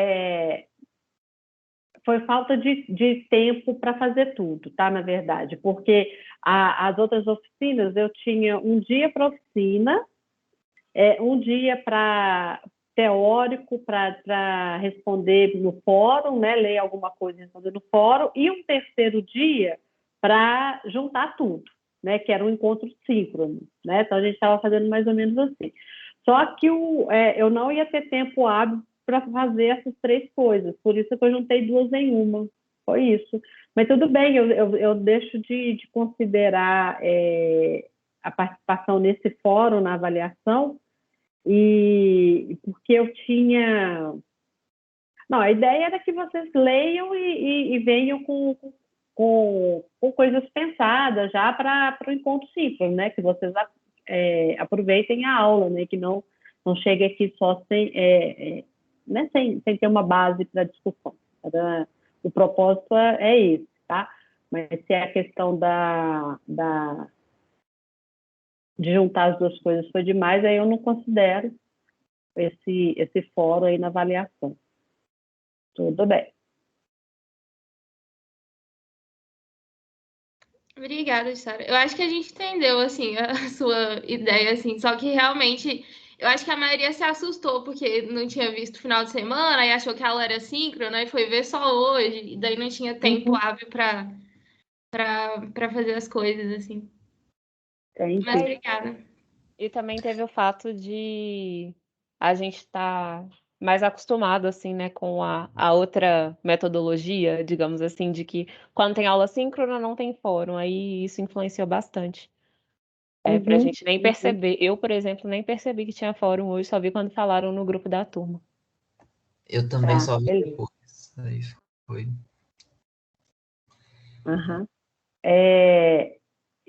foi falta de tempo para fazer tudo, tá? Na verdade, porque as outras oficinas, eu tinha um dia para oficina, um dia para teórico, para responder no fórum, né? Ler alguma coisa e responder no fórum, e um terceiro dia para juntar tudo, né? Que era um encontro síncrono, né? Então, a gente estava fazendo mais ou menos assim. Só que eu não ia ter tempo hábil para fazer essas 3 coisas, por isso que eu juntei 2 em uma, foi isso. Mas tudo bem, eu deixo de considerar a participação nesse fórum, na avaliação, e porque eu tinha... Não, a ideia era que vocês leiam e venham com coisas pensadas já para o encontro síncrono, né? Que vocês aproveitem a aula, né? Que não chegue aqui só né? sem ter uma base para discussão. O propósito é esse, tá? Mas se é a questão de juntar as 2 coisas foi demais, aí eu não considero esse fórum aí na avaliação. Tudo bem. Obrigada, Sara. Eu acho que a gente entendeu, assim, a sua ideia, assim, só que realmente eu acho que a maioria se assustou porque não tinha visto o final de semana e achou que a aula era síncrona e foi ver só hoje, e daí não tinha tempo hábil para fazer as coisas, assim. Mas obrigada. E também teve o fato de a gente estar mais acostumado, assim, né, com a outra metodologia, digamos assim, de que quando tem aula síncrona não tem fórum, aí isso influenciou bastante. Pra gente nem perceber. Eu, por exemplo, nem percebi que tinha fórum hoje, só vi quando falaram no grupo da turma. Eu também só vi depois. Aí foi.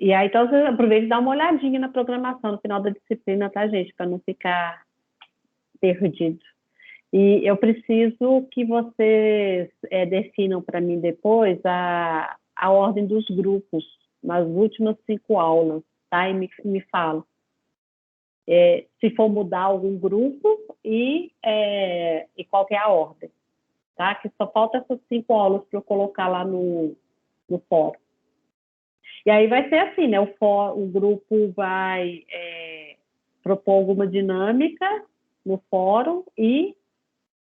E aí, então, você aproveita e dá uma olhadinha na programação no final da disciplina, tá, gente? Para não ficar perdido. E eu preciso que vocês definam para mim depois a ordem dos grupos nas últimas 5 aulas, tá? E me falam. Se for mudar algum grupo e qual que é a ordem, tá? Que só falta essas 5 aulas para eu colocar lá no fórum. E aí vai ser assim, né? O grupo vai propor alguma dinâmica no fórum e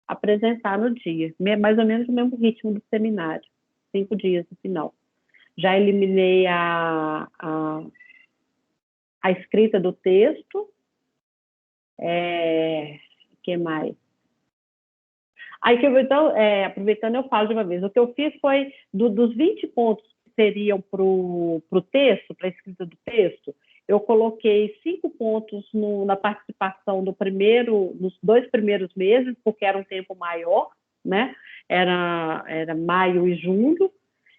apresentar no dia. Mais ou menos o mesmo ritmo do seminário. 5 dias no final. Já eliminei a escrita do texto. Que mais? Aí, então, aproveitando, eu falo de uma vez. O que eu fiz foi, dos 20 pontos que seriam para o texto, para a escrita do texto, eu coloquei 5 pontos na participação nos 2 primeiros meses, porque era um tempo maior, né? Era maio e junho.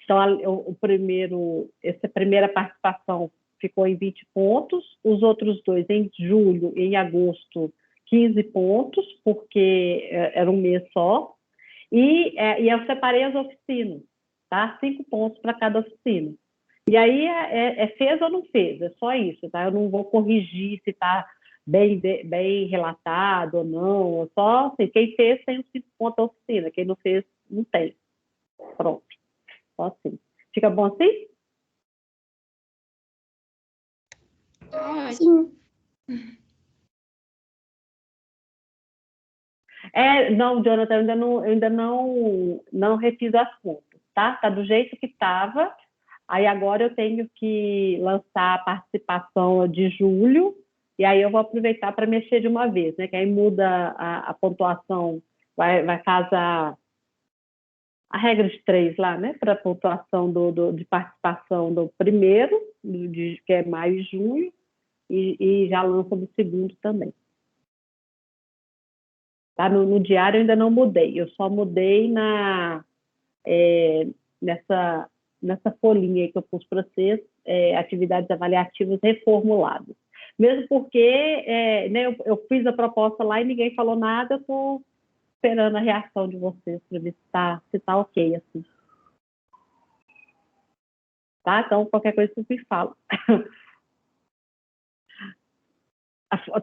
Então, essa primeira participação ficou em 20 pontos, os outros 2 em julho e em agosto, 15 pontos, porque era um mês só, e eu separei as oficinas, tá? 5 pontos para cada oficina. E aí fez ou não fez, é só isso, tá? Eu não vou corrigir se está bem relatado ou não, só assim, quem fez tem os 5 pontos da oficina, quem não fez, não tem. Pronto, só assim. Fica bom assim? Sim. Não, Jonathan, eu ainda não refiz as contas, tá? Tá do jeito que estava. Aí agora eu tenho que lançar a participação de julho, e aí eu vou aproveitar para mexer de uma vez, né? Que aí muda a pontuação, vai fazer a regra de 3 lá, né? Para a pontuação de participação do primeiro, que é maio e junho, e já lança do segundo também. Tá? No diário eu ainda não mudei, eu só mudei nessa folhinha aí que eu pus para vocês, atividades avaliativas reformuladas. Mesmo porque né, eu fiz a proposta lá e ninguém falou nada, eu estou esperando a reação de vocês para ver se tá ok assim. Tá? Então, qualquer coisa vocês me falam.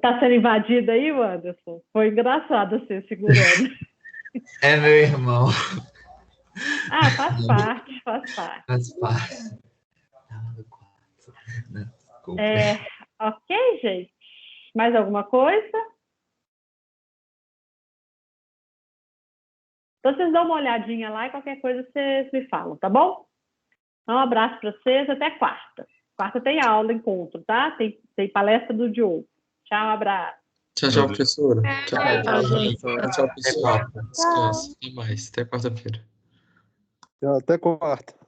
Tá sendo invadido aí, Anderson? Foi engraçado você segurando. É meu irmão. Ah, faz parte. Faz parte. Desculpa. Ok, gente. Mais alguma coisa? Então, vocês dão uma olhadinha lá e qualquer coisa vocês me falam, tá bom? Um abraço para vocês, até quarta. Quarta tem aula, encontro, tá? Tem palestra do Diogo. Tchau, abraço. Tchau, professora. Tchau, Professor. pessoal. Descansa. Até mais. Até quarta-feira. Até quarta.